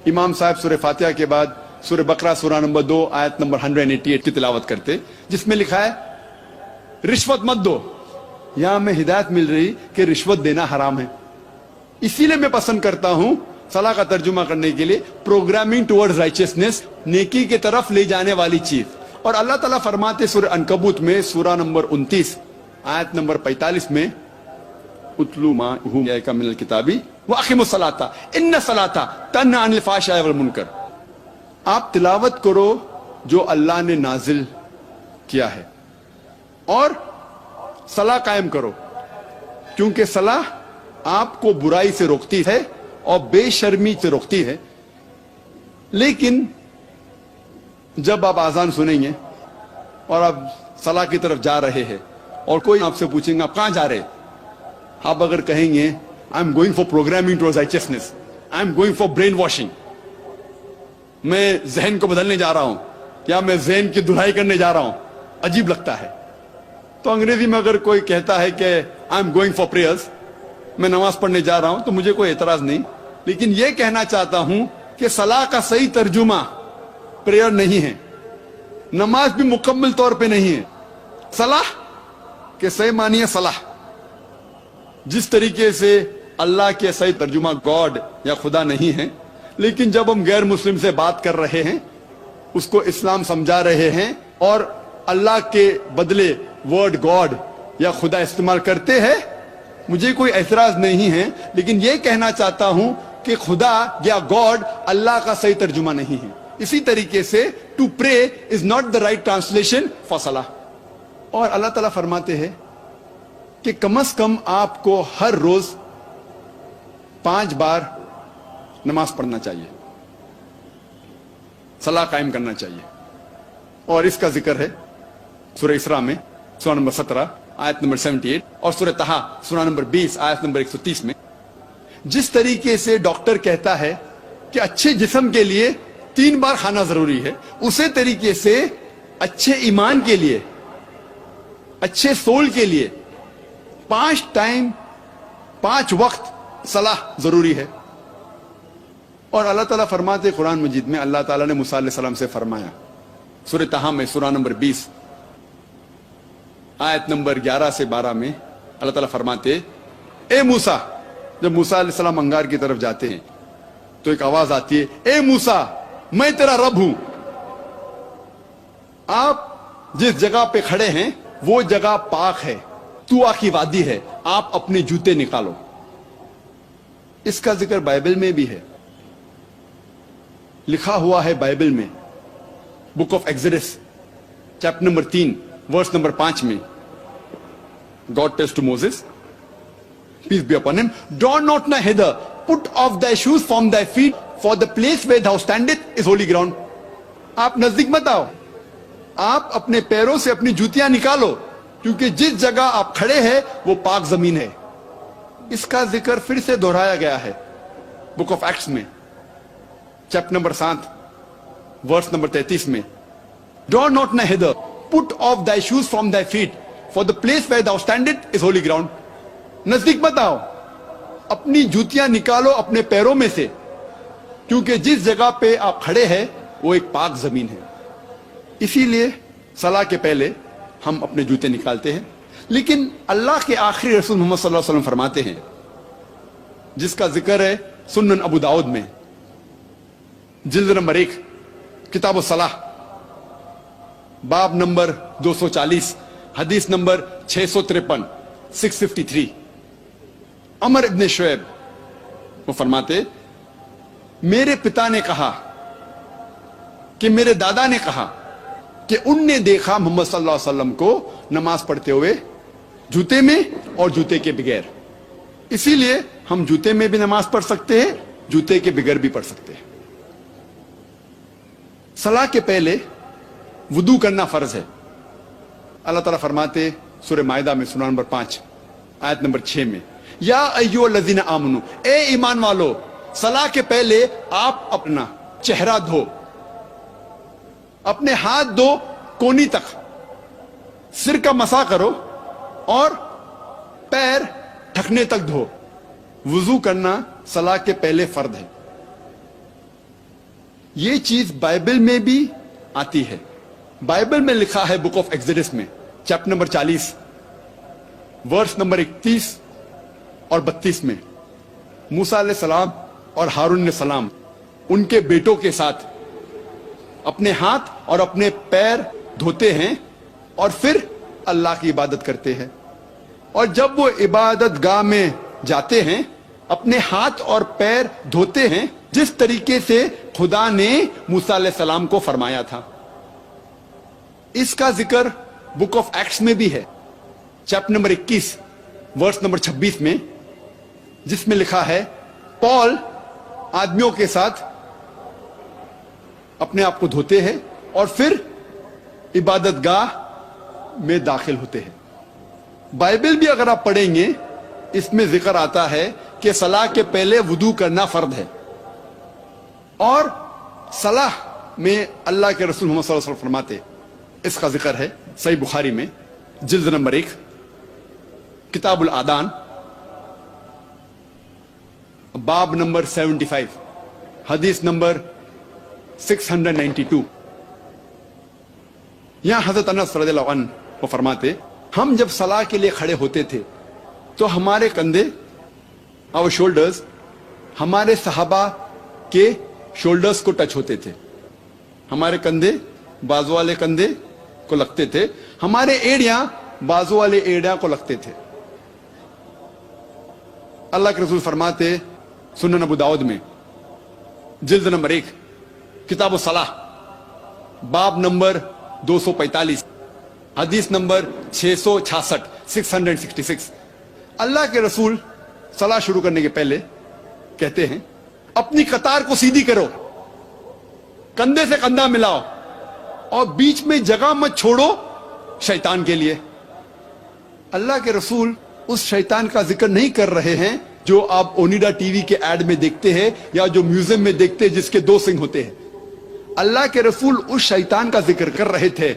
B: امام صاحب سورہ فاتحہ کے بعد سورہ بقرہ سورہ نمبر 2 آیت نمبر 188 کی تلاوت کرتے, جس میں لکھا ہے رشوت مت دو. یہاں میں ہدایت مل رہی کہ رشوت دینا حرام ہے. اسی لیے میں پسند کرتا ہوں صلاح کا ترجمہ کرنے کے لیے پروگرامنگ ٹوورڈز رائچسنس, نیکی کی طرف لے جانے والی چیز. اور اللہ تعالیٰ فرماتے سورہ عنکبوت میں سورہ نمبر 29 آیت نمبر 45 میں اتلو ما اوحی من الکتاب واقیموا الصلاۃ ان الصلاۃ تنہی عن الفحشاء والمنکر. آپ تلاوت کرو جو اللہ نے نازل کیا ہے اور صلاح قائم کرو، کیونکہ صلاح آپ کو برائی سے روکتی ہے اور بے شرمی سے روکتی ہے. لیکن جب آپ اذان سنیں گے اور آپ صلاح کی طرف جا رہے ہیں اور کوئی آپ سے پوچھیں گے آپ کہاں جا رہے ہیں، آپ اگر کہیں گے I am going for programming towards رائچسنس، I am going for brain washing, میں ذہن کو بدلنے جا رہا ہوں یا میں ذہن کی دھلائی کرنے جا رہا ہوں، عجیب لگتا ہے. تو انگریزی میں اگر کوئی کہتا ہے کہ I am going for prayers, میں نماز پڑھنے جا رہا ہوں، تو مجھے کوئی اعتراض نہیں. لیکن یہ کہنا چاہتا ہوں کہ صلاح کا صحیح ترجمہ پریئر نہیں ہے، نماز بھی مکمل طور پہ نہیں ہے. صلاح کے صحیح معنی ہے صلاح. جس طریقے سے اللہ کے صحیح ترجمہ گاڈ یا خدا نہیں ہے، لیکن جب ہم غیر مسلم سے بات کر رہے ہیں، اس کو اسلام سمجھا رہے ہیں اور اللہ کے بدلے ورڈ گاڈ یا خدا استعمال کرتے ہیں، مجھے کوئی اعتراض نہیں ہے. لیکن یہ کہنا چاہتا ہوں کہ خدا یا گاڈ اللہ کا صحیح ترجمہ نہیں ہے. اسی طریقے سے to pray is not the right translation for صلاح. اور اللہ تعالیٰ فرماتے ہیں کہ کم از کم آپ کو ہر روز 5 بار نماز پڑھنا چاہیے، صلاح قائم کرنا چاہیے. اور اس کا ذکر ہے سورہ اسراء میں سورہ نمبر 17 آیت نمبر 78 اور سورہ طٰہٰ سورہ نمبر 20 آیت نمبر 130 میں. جس طریقے سے ڈاکٹر کہتا ہے کہ اچھے جسم کے لیے 3 بار کھانا ضروری ہے، اسی طریقے سے اچھے ایمان کے لیے، اچھے سول کے لیے 5 ٹائم 5 وقت صلاح ضروری ہے. اور اللہ تعالیٰ فرماتے قرآن مجید میں، اللہ تعالیٰ نے موسیٰ علیہ السلام سے فرمایا سورہ طٰہٰ میں سورہ نمبر 20 آیت نمبر 11 سے 12 میں اللہ تعالیٰ فرماتے اے موسیٰ. جب موسیٰ علیہ السلام انگار کی طرف جاتے ہیں تو ایک آواز آتی ہے اے موسیٰ میں تیرا رب ہوں. آپ جس جگہ پہ کھڑے ہیں وہ جگہ پاک ہے، طوٰ کی وادی ہے، آپ اپنے جوتے نکالو. اس کا ذکر بائبل میں بھی ہے، لکھا ہوا ہے بائبل میں book of Exodus chapter number 3 verse number 5 میں. God tells to Moses, peace be upon him, draw not nigh hither, put off thy shoes from thy feet, for the place where thou standest is holy ground. آپ نزدیک مت آؤ، آپ اپنے پیروں سے اپنی جوتیاں نکالو، کیونکہ جس جگہ آپ کھڑے ہیں وہ پاک زمین ہے. اس کا ذکر پھر سے دہرایا گیا ہے بک آف ایکٹس میں چیپٹر نمبر 7 ورس نمبر 33 میں. Draw not nigh hither, put off thy shoes from thy feet, for the place where thou standest is holy ground. نزدیک مت آؤ، اپنی جوتیاں نکالو اپنے پیروں میں سے، کیونکہ جس جگہ پہ آپ کھڑے ہیں وہ ایک پاک زمین ہے. اسی لیے صلاح کے پہلے ہم اپنے جوتے نکالتے ہیں. لیکن اللہ کے آخری رسول محمد صلی اللہ علیہ وسلم فرماتے ہیں، جس کا ذکر ہے سنن ابو داؤد میں جلد نمبر 1 کتاب الصلاح باب نمبر 240 حدیث نمبر 653 653. عمر ابن شعیب وہ فرماتے میرے پتا نے کہا کہ میرے دادا نے کہا کہ ان نے دیکھا محمد صلی اللہ علیہ وسلم کو نماز پڑھتے ہوئے جوتے میں اور جوتے کے بغیر. اسی لیے ہم جوتے میں بھی نماز پڑھ سکتے ہیں، جوتے کے بغیر بھی پڑھ سکتے ہیں. صلاح کے پہلے وضو کرنا فرض ہے. اللہ تعالیٰ فرماتے سورہ مائدہ میں سورہ نمبر 5 آیت نمبر 6 میں یا ایھا الذین آمنو، اے ایمان والو، صلاح کے پہلے آپ اپنا چہرہ دھو، اپنے ہاتھ دو کونی تک، سر کا مسح کرو اور پیر ڈھکنے تک دھو. وضو کرنا صلاح کے پہلے فرض ہے. یہ چیز بائبل میں بھی آتی ہے. بائبل میں لکھا ہے بک آف ایکسوڈس میں چیپٹر نمبر 40 ورس نمبر 31 اور 32 میں موسیٰ علیہ السلام اور ہارون علیہ السلام ان کے بیٹوں کے ساتھ اپنے ہاتھ اور اپنے پیر دھوتے ہیں اور پھر اللہ کی عبادت کرتے ہیں. اور جب وہ عبادت گاہ میں جاتے ہیں اپنے ہاتھ اور پیر دھوتے ہیں جس طریقے سے خدا نے موسیٰ علیہ السلام کو فرمایا تھا. اس کا ذکر بک آف ایکٹس میں بھی ہے, چیپٹر نمبر 21 ورس نمبر 26 میں, جس میں لکھا ہے پال آدمیوں کے ساتھ اپنے آپ کو دھوتے ہیں اور پھر عبادت گاہ میں داخل ہوتے ہیں. بائبل بھی اگر آپ پڑھیں گے اس میں ذکر آتا ہے کہ صلاح کے پہلے وضو کرنا فرض ہے, اور صلاح میں اللہ کے رسول محمد صلی اللہ علیہ وسلم فرماتے, اس کا ذکر ہے صحیح بخاری میں جلد نمبر 1 کتاب الآدان باب نمبر 75 حدیث نمبر 692. یہاں حضرت انس رضی اللہ عنہ وہ فرماتے, ہم جب صلاح کے لیے کھڑے ہوتے تھے تو ہمارے کندھے اور شولڈرز ہمارے صحابہ کے شولڈرز کو ٹچ ہوتے تھے. ہمارے کندھے بازو والے کندھے کو لگتے تھے, ہمارے ایڑیاں بازو والے ایڑیاں کو لگتے تھے. اللہ کے رسول فرماتے سنن ابو داؤد میں جلد نمبر 1 کتاب الصلاح باب نمبر 245 حدیث نمبر 666 666, اللہ کے رسول صلاح شروع کرنے کے پہلے کہتے ہیں اپنی قطار کو سیدھی کرو, کندھے سے کندھا ملاؤ اور بیچ میں جگہ مت چھوڑو شیطان کے لیے. اللہ کے رسول اس شیطان کا ذکر نہیں کر رہے ہیں جو آپ اونیڈا ٹی وی کے ایڈ میں دیکھتے ہیں یا جو میوزیم میں دیکھتے ہیں جس کے 2 سنگ ہوتے ہیں. اللہ کے رسول اس شیطان کا ذکر کر رہے تھے,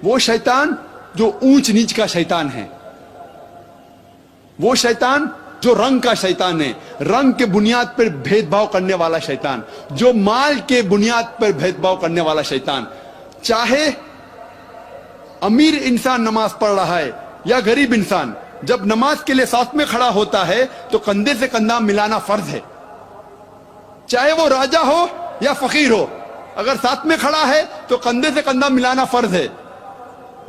B: وہ شیطان جو اونچ نیچ کا شیطان ہے, وہ شیطان جو رنگ کا شیطان ہے, رنگ کے بنیاد پر بھید بھاؤ کرنے والا شیطان, جو مال کے بنیاد پر بھید بھاؤ کرنے والا شیطان. چاہے امیر انسان نماز پڑھ رہا ہے یا غریب انسان, جب نماز کے لیے ساتھ میں کھڑا ہوتا ہے تو کندھے سے کندھا ملانا فرض ہے. چاہے وہ راجا ہو یا فقیر ہو, اگر ساتھ میں کھڑا ہے تو کندھے سے کندھا ملانا فرض ہے.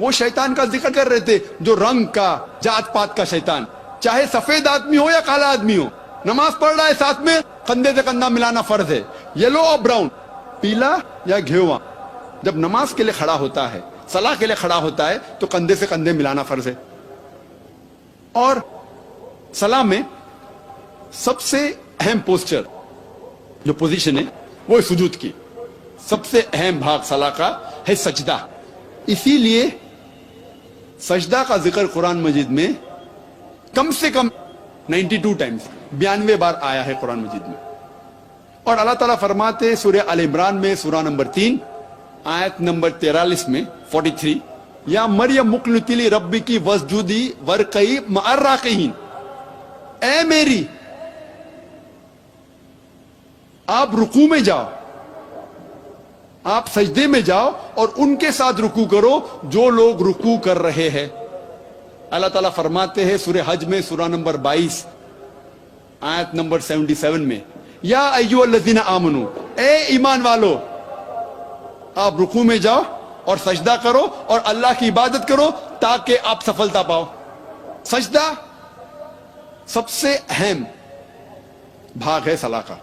B: وہ شیطان کا ذکر کر رہے تھے جو رنگ کا جات پات کا شیطان, چاہے سفید آدمی ہو یا کالا آدمی ہو, نماز پڑھ رہا ہے ساتھ میں کندھے سے کندھا ملانا فرض ہے. یلو اور براؤن, پیلا یا گھیواں, جب نماز کے لیے کھڑا ہوتا ہے, صلاح کے لیے کھڑا ہوتا ہے تو کندھے سے کندھے ملانا فرض ہے. اور صلاح میں سب سے اہم پوسچر جو پوزیشن ہے وہ سجود کی, سب سے اہم بھاگ صلاح کا ہے سجدہ. اسی لیے سجدہ کا ذکر قرآن مجید میں کم سے کم 92 ٹائمز 92 بار آیا ہے قرآن مجید میں. اور اللہ تعالیٰ فرماتے سورہ آل عمران میں سورہ نمبر 3 آیت نمبر 43 میں 43, یا مریم مقنتی لی ربی کی وسجودی ورقئی مع الراکعین, اے میری آپ رکوع میں جاؤ, آپ سجدے میں جاؤ اور ان کے ساتھ رکوع کرو جو لوگ رکوع کر رہے ہیں. اللہ تعالیٰ فرماتے ہیں سورہ حج میں سورہ نمبر 22 آیت نمبر 77 میں, یا ایھا الذین آمنو, اے ایمان والو آپ رکوع میں جاؤ اور سجدہ کرو اور اللہ کی عبادت کرو تاکہ آپ سفلتا پاؤ. سجدہ سب سے اہم بھاگ ہے صلاح کا.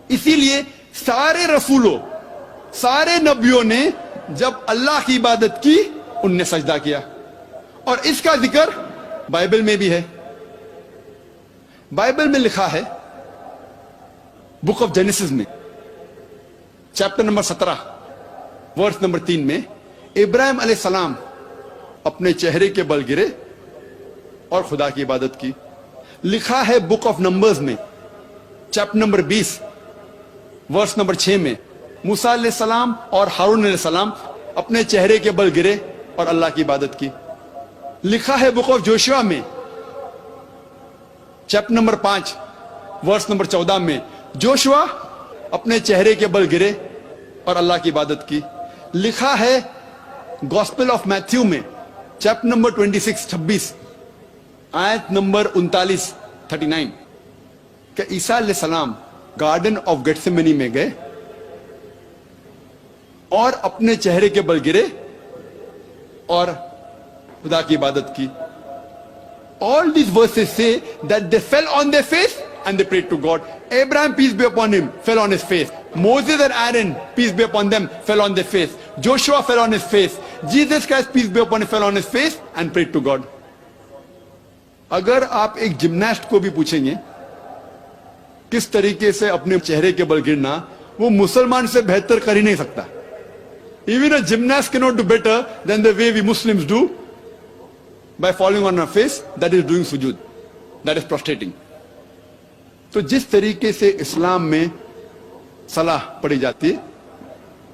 B: اسی لیے سارے رسولوں سارے نبیوں نے جب اللہ کی عبادت کی ان نے سجدہ کیا, اور اس کا ذکر بائبل میں بھی ہے. بائبل میں لکھا ہے بک آف جینیسس میں چیپٹر نمبر 17 ورس نمبر 3 میں, ابراہیم علیہ السلام اپنے چہرے کے بل گرے اور خدا کی عبادت کی. لکھا ہے بک آف نمبرز میں چیپٹر نمبر 20 ورس نمبر 6 میں, موسیٰ علیہ السلام اور ہارون علیہ السلام اپنے چہرے کے بل گرے اور اللہ کی عبادت کی. لکھا ہے بک آف جوشوا میں چیپٹر نمبر 5 ورس نمبر 14 میں, جوشوا اپنے چہرے کے بل گرے اور اللہ کی عبادت کی. لکھا ہے گوسپل آف میتھیو میں چیپٹر نمبر 26 آیت نمبر 39 کہ عیسیٰ علیہ السلام گارڈن آف گیٹسیمنی میں گئے اور اپنے چہرے کے بل گرے اور خدا کی عبادت کی. All these verses say that they fell on their face and they prayed to God. Abraham, peace be upon him, fell on his face. Moses and Aaron, peace be upon them, fell on their face. Joshua fell on his face. Jesus Christ, peace be upon him, fell on his face and prayed to God. اگر آپ ایک gymnast کو بھی پوچھیں گے کس طریقے سے اپنے چہرے کے بل گرنا، وہ مسلمان سے بہتر کر ہی نہیں سکتا. Even a gymnast cannot do better than the way we Muslims do by falling on our face. That is doing sujood. That is prostrating. تو جس طریقے سے اسلام میں صلاح پڑھی جاتی ہے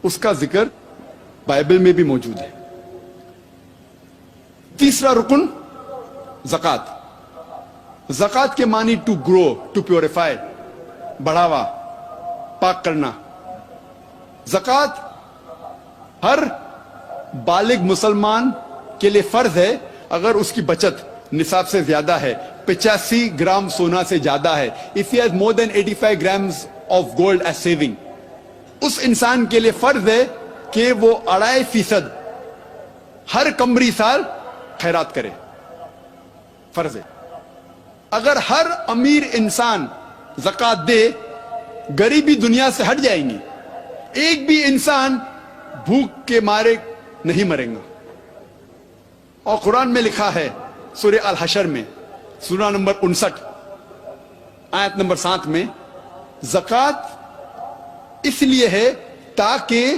B: اس کا ذکر بائبل میں بھی موجود ہے. تیسرا رکن زکوٰۃ. زکوٰۃ کے معنی ٹو گرو، ٹو پیوریفائی، بڑھاوا، پاک کرنا. زکوٰۃ ہر بالغ مسلمان کے لیے فرض ہے اگر اس کی بچت نصاب سے زیادہ ہے، 85 گرام سونا سے زیادہ ہے. if he has more than 85 grams of gold as saving، اس انسان کے لیے فرض ہے کہ وہ 2.5% ہر قمری سال خیرات کرے. فرض ہے. اگر ہر امیر انسان زکوٰۃ دے غریبی دنیا سے ہٹ جائیں گی. ایک بھی انسان بھوک کے مارے نہیں مرے گا. اور قرآن میں لکھا ہے سورہ الحشر میں سورہ نمبر 59 آیت نمبر 7 میں، زکوٰۃ اس لیے ہے تاکہ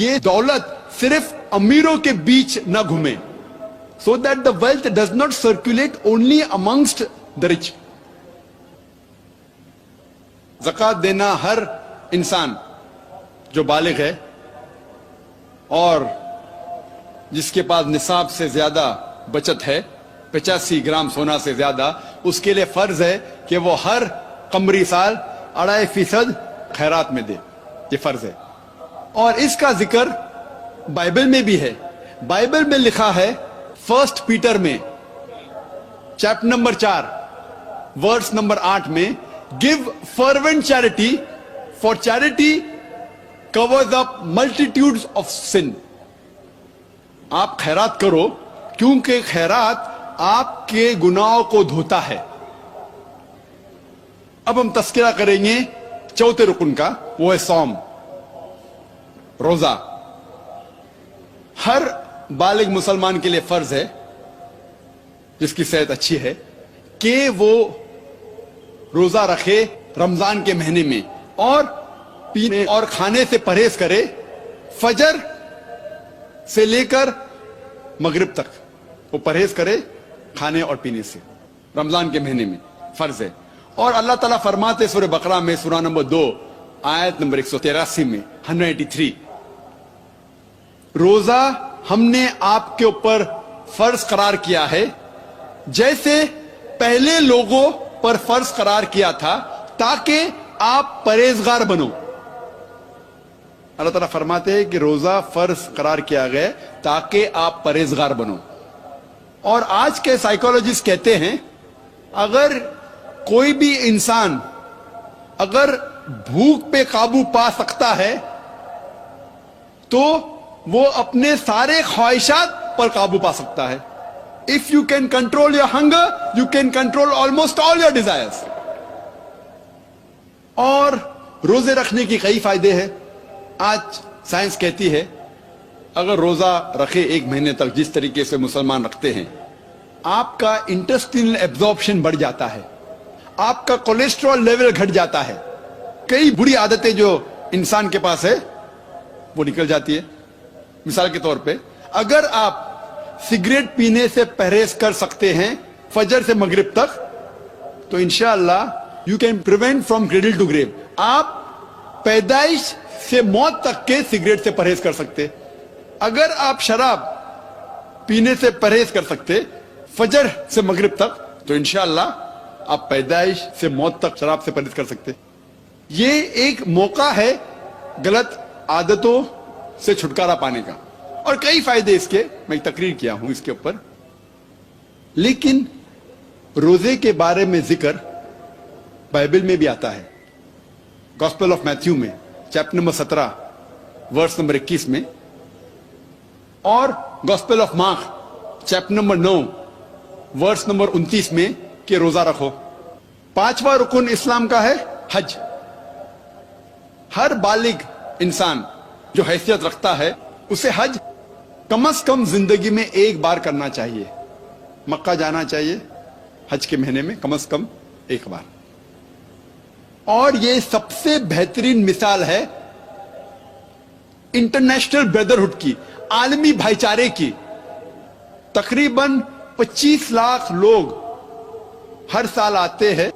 B: یہ دولت صرف امیروں کے بیچ نہ گھومے. So that the wealth does not circulate only amongst the rich. زکوٰۃ دینا ہر انسان جو بالغ ہے اور جس کے پاس نصاب سے زیادہ بچت ہے، 85 گرام سونا سے زیادہ، اس کے لیے فرض ہے کہ وہ ہر قمری سال 2.5% خیرات میں دے. یہ فرض ہے. اور اس کا ذکر بائبل میں بھی ہے. بائبل میں لکھا ہے 1 پیٹر میں چیپٹر نمبر 4 ورس نمبر 8 میں، give fervent charity, for charity covers up multitudes of sin. آپ خیرات کرو کیونکہ خیرات آپ کے گناہوں کو دھوتا ہے. اب ہم تذکرہ کریں گے چوتھے رکن کا، وہ ہے صوم، روزہ. ہر بالغ مسلمان کے لیے فرض ہے جس کی صحت اچھی ہے کہ وہ روزہ رکھے رمضان کے مہینے میں اور پینے اور کھانے سے پرہیز کرے فجر سے لے کر مغرب تک. وہ پرہیز کرے کھانے اور پینے سے رمضان کے مہینے میں، فرض ہے. اور اللہ تعالیٰ فرماتے سورہ بقرہ میں سورہ نمبر 2 آیت نمبر 183 میں 183، روزہ ہم نے آپ کے اوپر فرض قرار کیا ہے جیسے پہلے لوگوں پر فرض قرار کیا تھا تاکہ آپ پرہیزگار بنو. اللہ تعالیٰ فرماتے ہیں کہ روزہ فرض قرار کیا گیا تاکہ آپ پرہیزگار بنو. اور آج کے سائیکالوجسٹ کہتے ہیں اگر کوئی بھی انسان اگر بھوک پہ قابو پا سکتا ہے تو وہ اپنے سارے خواہشات پر قابو پا سکتا ہے. If you can control your hunger, you can control almost all your desires. اور روزے رکھنے کی کئی فائدے ہیں. آج سائنس کہتی ہے اگر روزہ رکھے 1 مہینے تک جس طریقے سے مسلمان رکھتے ہیں، آپ کا انٹسٹینل ایبزارپشن بڑھ جاتا ہے، آپ کا کولیسٹرول لیول گھٹ جاتا ہے، کئی بری عادتیں جو انسان کے پاس ہے وہ نکل جاتی ہے. مثال کے طور پہ اگر آپ سگریٹ پینے سے پرہیز کر سکتے ہیں فجر سے مغرب تک تو انشاءاللہ you can prevent from cradle to grave. آپ پیدائش سے موت تک کے سگریٹ سے پرہیز کر سکتے. اگر آپ شراب پینے سے پرہیز کر سکتے فجر سے مغرب تک تو انشاءاللہ آپ پیدائش سے موت تک شراب سے پرہیز کر سکتے. یہ ایک موقع ہے غلط عادتوں سے چھٹکارا پانے کا. اور کئی فائدے اس کے میں ایک تقریر کیا ہوں اس کے اوپر. لیکن روزے کے بارے میں ذکر بائبل میں بھی آتا ہے. گاسپل آف میتھیو میں چیپٹر نمبر 17 ورس نمبر 21 میں. اور gospel of Mark chapter number 9 verse number 29 میں کہ روزہ رکھو. 5واں رکن اسلام کا ہے حج. ہر بالغ انسان جو حیثیت رکھتا ہے اسے حج کم از کم زندگی میں ایک بار کرنا چاہیے. مکہ جانا چاہیے حج کے مہینے میں کم از کم ایک بار. اور یہ سب سے بہترین مثال ہے انٹرنیشنل بردرہڈ کی, عالمی بھائی چارے کی. تقریباً 25 لاکھ لوگ ہر سال آتے ہیں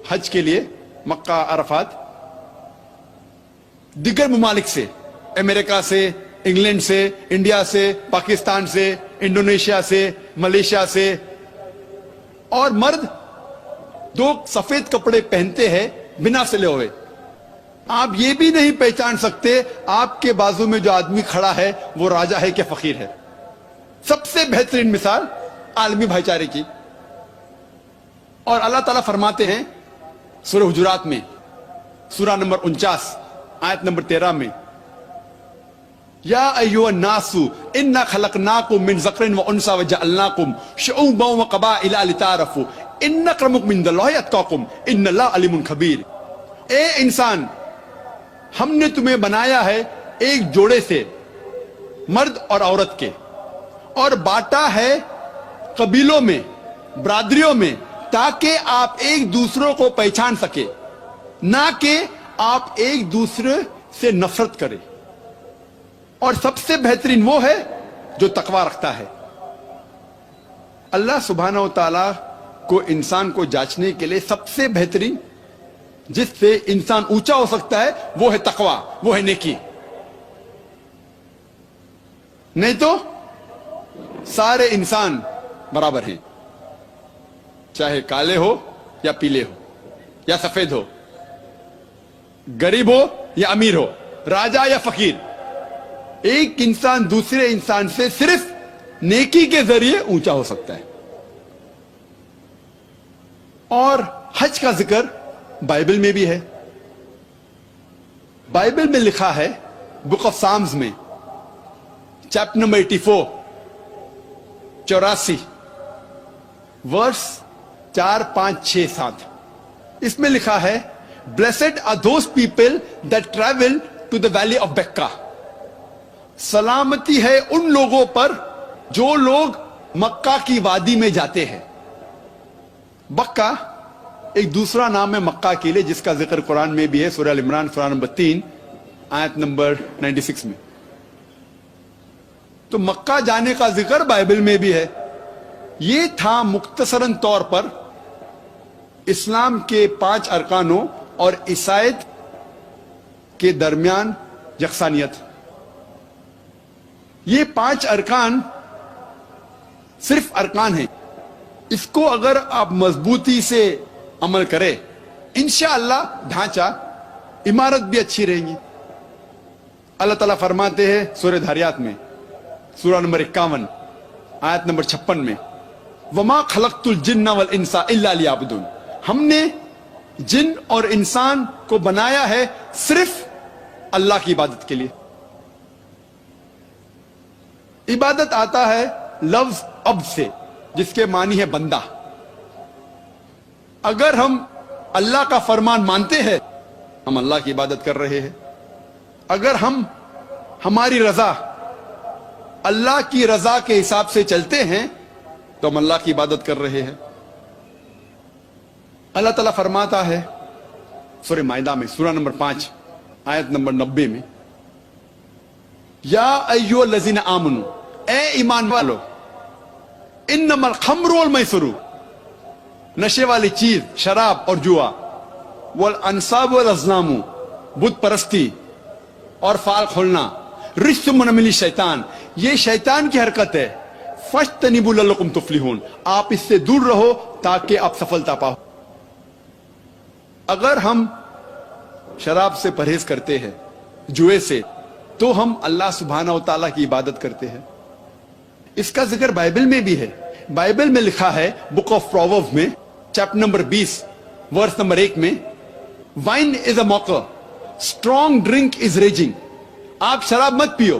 B: حج کے لیے مکہ عرفات, دیگر ممالک سے, امریکہ سے, انگلینڈ سے, انڈیا سے, پاکستان سے, انڈونیشیا سے, ملیشیا سے. اور مرد 2 سفید کپڑے پہنتے ہیں بنا سلے ہوئے. آپ یہ بھی نہیں پہچان سکتے آپ کے بازو میں جو آدمی کھڑا ہے وہ راجا ہے کہ فقیر ہے. سب سے بہترین مثال عالمی بھائی چارے کی. اور اللہ تعالیٰ فرماتے ہیں سورہ حجرات میں سورہ نمبر 49 آیت نمبر 13 میں, یا ایھا الناس انا خلقناکم من ذکر و انثی وجعلناکم شعوبا وقبائل لتعارفوا ان اکرمکم عند اللہ اتقاکم ان اللہ علیم خبیر. اے انسان, ہم نے تمہیں بنایا ہے ایک جوڑے سے, مرد اور عورت کے, اور بانٹا ہے قبیلوں میں, برادریوں میں, تاکہ آپ ایک دوسروں کو پہچان سکے, نہ کہ آپ ایک دوسرے سے نفرت کریں. اور سب سے بہترین وہ ہے جو تقوی رکھتا ہے. اللہ سبحانہ و تعالی کو انسان کو جانچنے کے لیے سب سے بہترین جس سے انسان اونچا ہو سکتا ہے وہ ہے تقوی, وہ ہے نیکی. نہیں تو سارے انسان برابر ہیں, چاہے کالے ہو یا پیلے ہو یا سفید ہو, غریب ہو یا امیر ہو, راجا یا فقیر. ایک انسان دوسرے انسان سے صرف نیکی کے ذریعے اونچا ہو سکتا ہے. اور حج کا ذکر بائبل میں بھی ہے. بائبل میں لکھا ہے بک آف سامز میں چیپٹر نمبر 84 ورس 4, 5, 6, 7. اس میں لکھا ہے Blessed are those people that travel to the valley of Becca. سلامتی ہے ان لوگوں پر جو لوگ مکہ کی وادی میں جاتے ہیں. بکہ ایک دوسرا نام ہے مکہ کے لیے جس کا ذکر قرآن میں بھی ہے سورہ ال عمران سورہ نمبر 3 آیت نمبر 96 میں. تو مکہ جانے کا ذکر بائبل میں بھی ہے. یہ تھا مختصراً طور پر اسلام کے 5 ارکانوں اور عیسائیت کے درمیان یکسانیت. یہ 5 ارکان صرف ارکان ہیں. اس کو اگر آپ مضبوطی سے عمل کرے انشاءاللہ ڈھانچہ عمارت بھی اچھی رہے گی. اللہ تعالیٰ فرماتے ہیں سورہ دھاریات میں سورہ نمبر 51 آیت نمبر 56 میں وما خلقت الجن والانس الا لیعبدون. ہم نے جن اور انسان کو بنایا ہے صرف اللہ کی عبادت کے لیے. عبادت آتا ہے لفظ عبد سے جس کے معنی ہے بندہ. اگر ہم اللہ کا فرمان مانتے ہیں ہم اللہ کی عبادت کر رہے ہیں. اگر ہم ہماری رضا اللہ کی رضا کے حساب سے چلتے ہیں تو ہم اللہ کی عبادت کر رہے ہیں. اللہ تعالیٰ فرماتا ہے سورہ مائدہ میں سورہ نمبر 5 آیت نمبر 90 میں یا ایھا الذین آمنوا, اے ایمان والو, انما الخمر والمیسر, نشے والی چیز شراب اور جوا, والانصاب والازلام, بت پرستی اور فال کھولنا, رجس من عمل الشیطان, یہ شیطان کی حرکت ہے. فاجتنبوا لعلکم تفلحون, آپ اس سے دور رہو تاکہ آپ سفلتا پاؤ. اگر ہم شراب سے پرہیز کرتے ہیں, جوئے سے, تو ہم اللہ سبحانہ و تعالیٰ کی عبادت کرتے ہیں. اس کا ذکر بائبل میں بھی ہے. بائبل میں لکھا ہے بک آف پرووربس میں چیپٹر نمبر 20 ورس نمبر 1 میں وائن از اے موکر, اسٹرانگ ڈرنک از ریجنگ. آپ شراب مت پیو,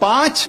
B: 5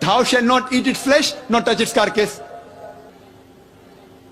B: thou shall not eat its flesh nor touch its carcass।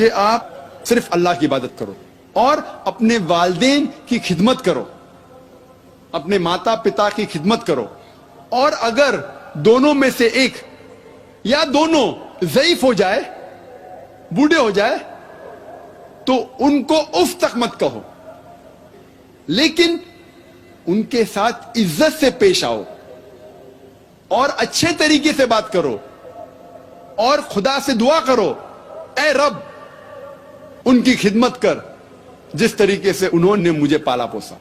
B: کہ آپ صرف اللہ کی عبادت کرو اور اپنے والدین کی خدمت کرو, اپنے ماتا پتا کی خدمت کرو, اور اگر دونوں میں سے ایک یا دونوں ضعیف ہو جائے, بوڑھے ہو جائے, تو ان کو اف تک مت کہو, لیکن ان کے ساتھ عزت سے پیش آؤ اور اچھے طریقے سے بات کرو اور خدا سے دعا کرو, اے رب ان کی خدمت کر جس طریقے سے انہوں نے مجھے پالا پوسا.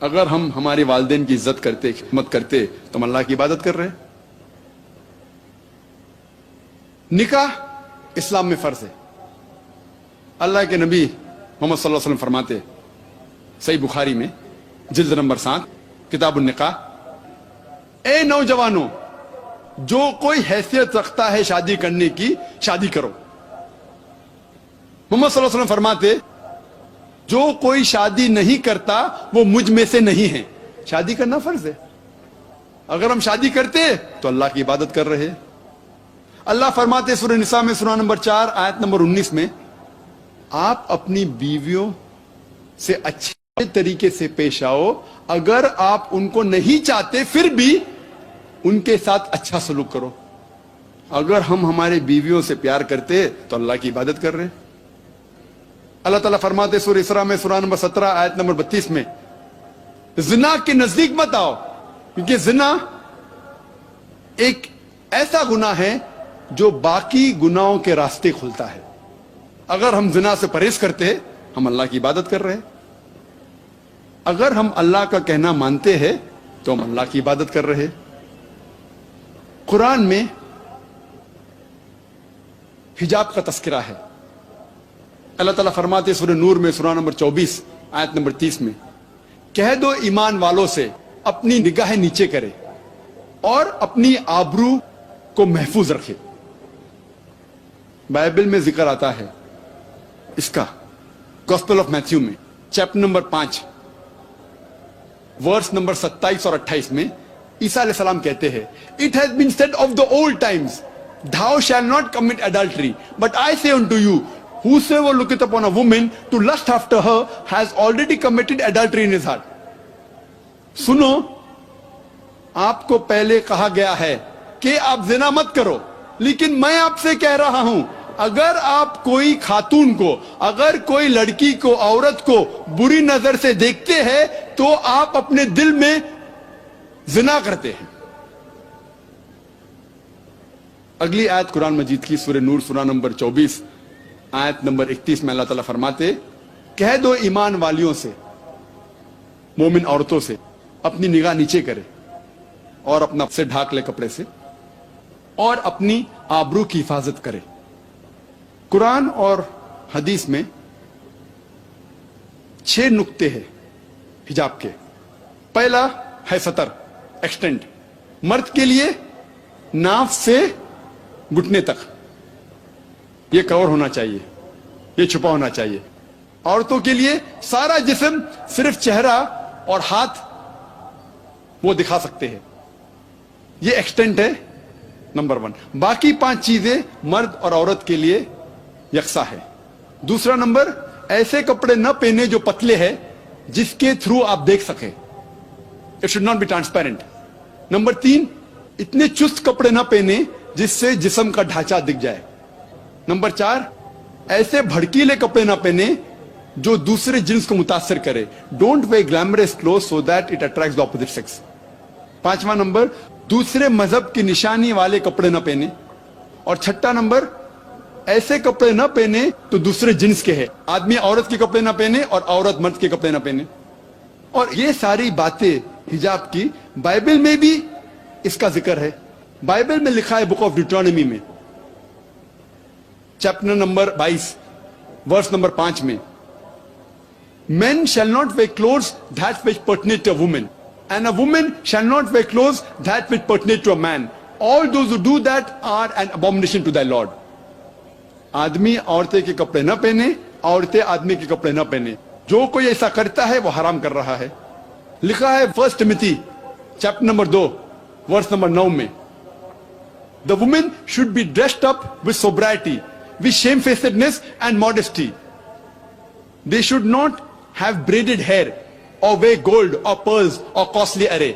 B: اگر ہم ہمارے والدین کی عزت کرتے, خدمت کرتے, تو ہم اللہ کی عبادت کر رہے ہیں. نکاح اسلام میں فرض ہے. اللہ کے نبی محمد صلی اللہ علیہ وسلم فرماتے صحیح بخاری میں جلد نمبر 7 کتاب النکاح, اے نوجوانوں جو کوئی حیثیت رکھتا ہے شادی کرنے کی, شادی کرو. محمد صلی اللہ علیہ وسلم فرماتے جو کوئی شادی نہیں کرتا وہ مجھ میں سے نہیں ہے. شادی کرنا فرض ہے. اگر ہم شادی کرتے تو اللہ کی عبادت کر رہے. اللہ فرماتے سورہ نساء میں سورہ نمبر 4 آیت نمبر 19 میں, آپ اپنی بیویوں سے اچھے طریقے سے پیش آؤ, اگر آپ ان کو نہیں چاہتے پھر بھی ان کے ساتھ اچھا سلوک کرو. اگر ہم ہمارے بیویوں سے پیار کرتے تو اللہ کی عبادت کر رہے. اللہ تعالیٰ فرماتے سورہ اسراء میں سورہ نمبر 17 آیت نمبر 32 میں, زنا کے نزدیک مت آؤ, کیونکہ زنا ایک ایسا گناہ ہے جو باقی گناہوں کے راستے کھلتا ہے. اگر ہم زنا سے پرہیز کرتے ہم اللہ کی عبادت کر رہے. اگر ہم اللہ کا کہنا مانتے ہیں تو ہم اللہ کی عبادت کر رہے. قرآن میں حجاب کا تذکرہ ہے. اللہ تعالیٰ فرماتے سورہ نور میں سورہ نمبر 24 آیت نمبر 30 میں, کہہ دو ایمان والوں سے اپنی نگاہیں نیچے کرے اور اپنی آبرو کو محفوظ رکھے. بائبل میں ذکر آتا ہے اس کا گوسپل آف میتھیو میں چیپٹر نمبر 5 ورس نمبر 27 اور 28 میں عیسیٰ علیہ السلام کہتے ہیں, It has been said of the old times, Thou shalt not commit adultery, but I say unto you, whosoever looketh upon a woman to lust after her has already committed adultery in his heart. سنو, آپ کو پہلے کہا گیا ہے کہ آپ زنا مت کرو, لیکن میں آپ سے کہہ رہا ہوں اگر آپ کوئی خاتون کو, اگر کوئی لڑکی کو, عورت کو بری نظر سے دیکھتے ہیں تو آپ اپنے دل میں زنا کرتے ہیں. اگلی آیت قرآن مجید کی سورہ نور سورہ نمبر 24 آیت نمبر 31 میں اللہ تعالیٰ فرماتے, کہہ دو ایمان والیوں سے, مومن عورتوں سے, اپنی نگاہ نیچے کرے اور اپنا سے ڈھاک لے کپڑے سے اور اپنی آبرو کی حفاظت کرے. قرآن اور حدیث میں 6 نقطے ہیں حجاب کے. پہلا ہے سطر, ایکسٹینٹ. مرد کے لیے ناف سے گھٹنے تک یہ کور ہونا چاہیے, یہ چھپا ہونا چاہیے. عورتوں کے لیے سارا جسم, صرف چہرہ اور ہاتھ وہ دکھا سکتے ہیں, یہ ایکسٹینٹ ہے نمبر 1. باقی 5 چیزیں مرد اور عورت کے لیے یکساں ہے. دوسرا نمبر, ایسے کپڑے نہ پہنے جو پتلے ہیں جس کے تھرو آپ دیکھ سکیں. It should not be transparent. Number 3, اتنے چست کپڑے نہ پہنے جس سے جسم کا ڈھانچہ دکھ جائے. نمبر 4, ایسے بھڑکیلے کپڑے نہ پہنے جو دوسرے جنس کو متاثر کرے. Don't wear glamorous clothes so that it attracts the opposite sex. 5واں نمبر, دوسرے مذہب کی نشانی والے کپڑے نہ پہنے. اور 6واں نمبر, ایسے کپڑے نہ پہنے تو دوسرے جنس کے ہیں. آدمی عورت کے کپڑے نہ پہنے اور عورت مرد کے کپڑے نہ پہنے. اور یہ ساری باتیں حجاب کی بائبل میں بھی اس کا ذکر ہے. بائبل میں لکھا ہے بک آف ڈیوٹرانومی میں چیپٹر نمبر 22 ورس نمبر 5 میں, Men shall not wear clothes that which pertain to a woman, and a woman shall not wear clothes that which pertain to a man. All those who do that are an abomination to thy Lord. آدمی عورتیں کے کپڑے نہ پہنے, عورتیں آدمی کے کپڑے نہ پہنے. جو کوئی ایسا کرتا ہے وہ حرام کر رہا ہے. لکھا ہے 1 ٹیموتھی چیپٹر نمبر 2 ورس نمبر 9 میں, The women should be dressed up with sobriety, with shamefacedness and modesty. They should not have braided hair or wear gold or pearls or costly array.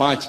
B: 5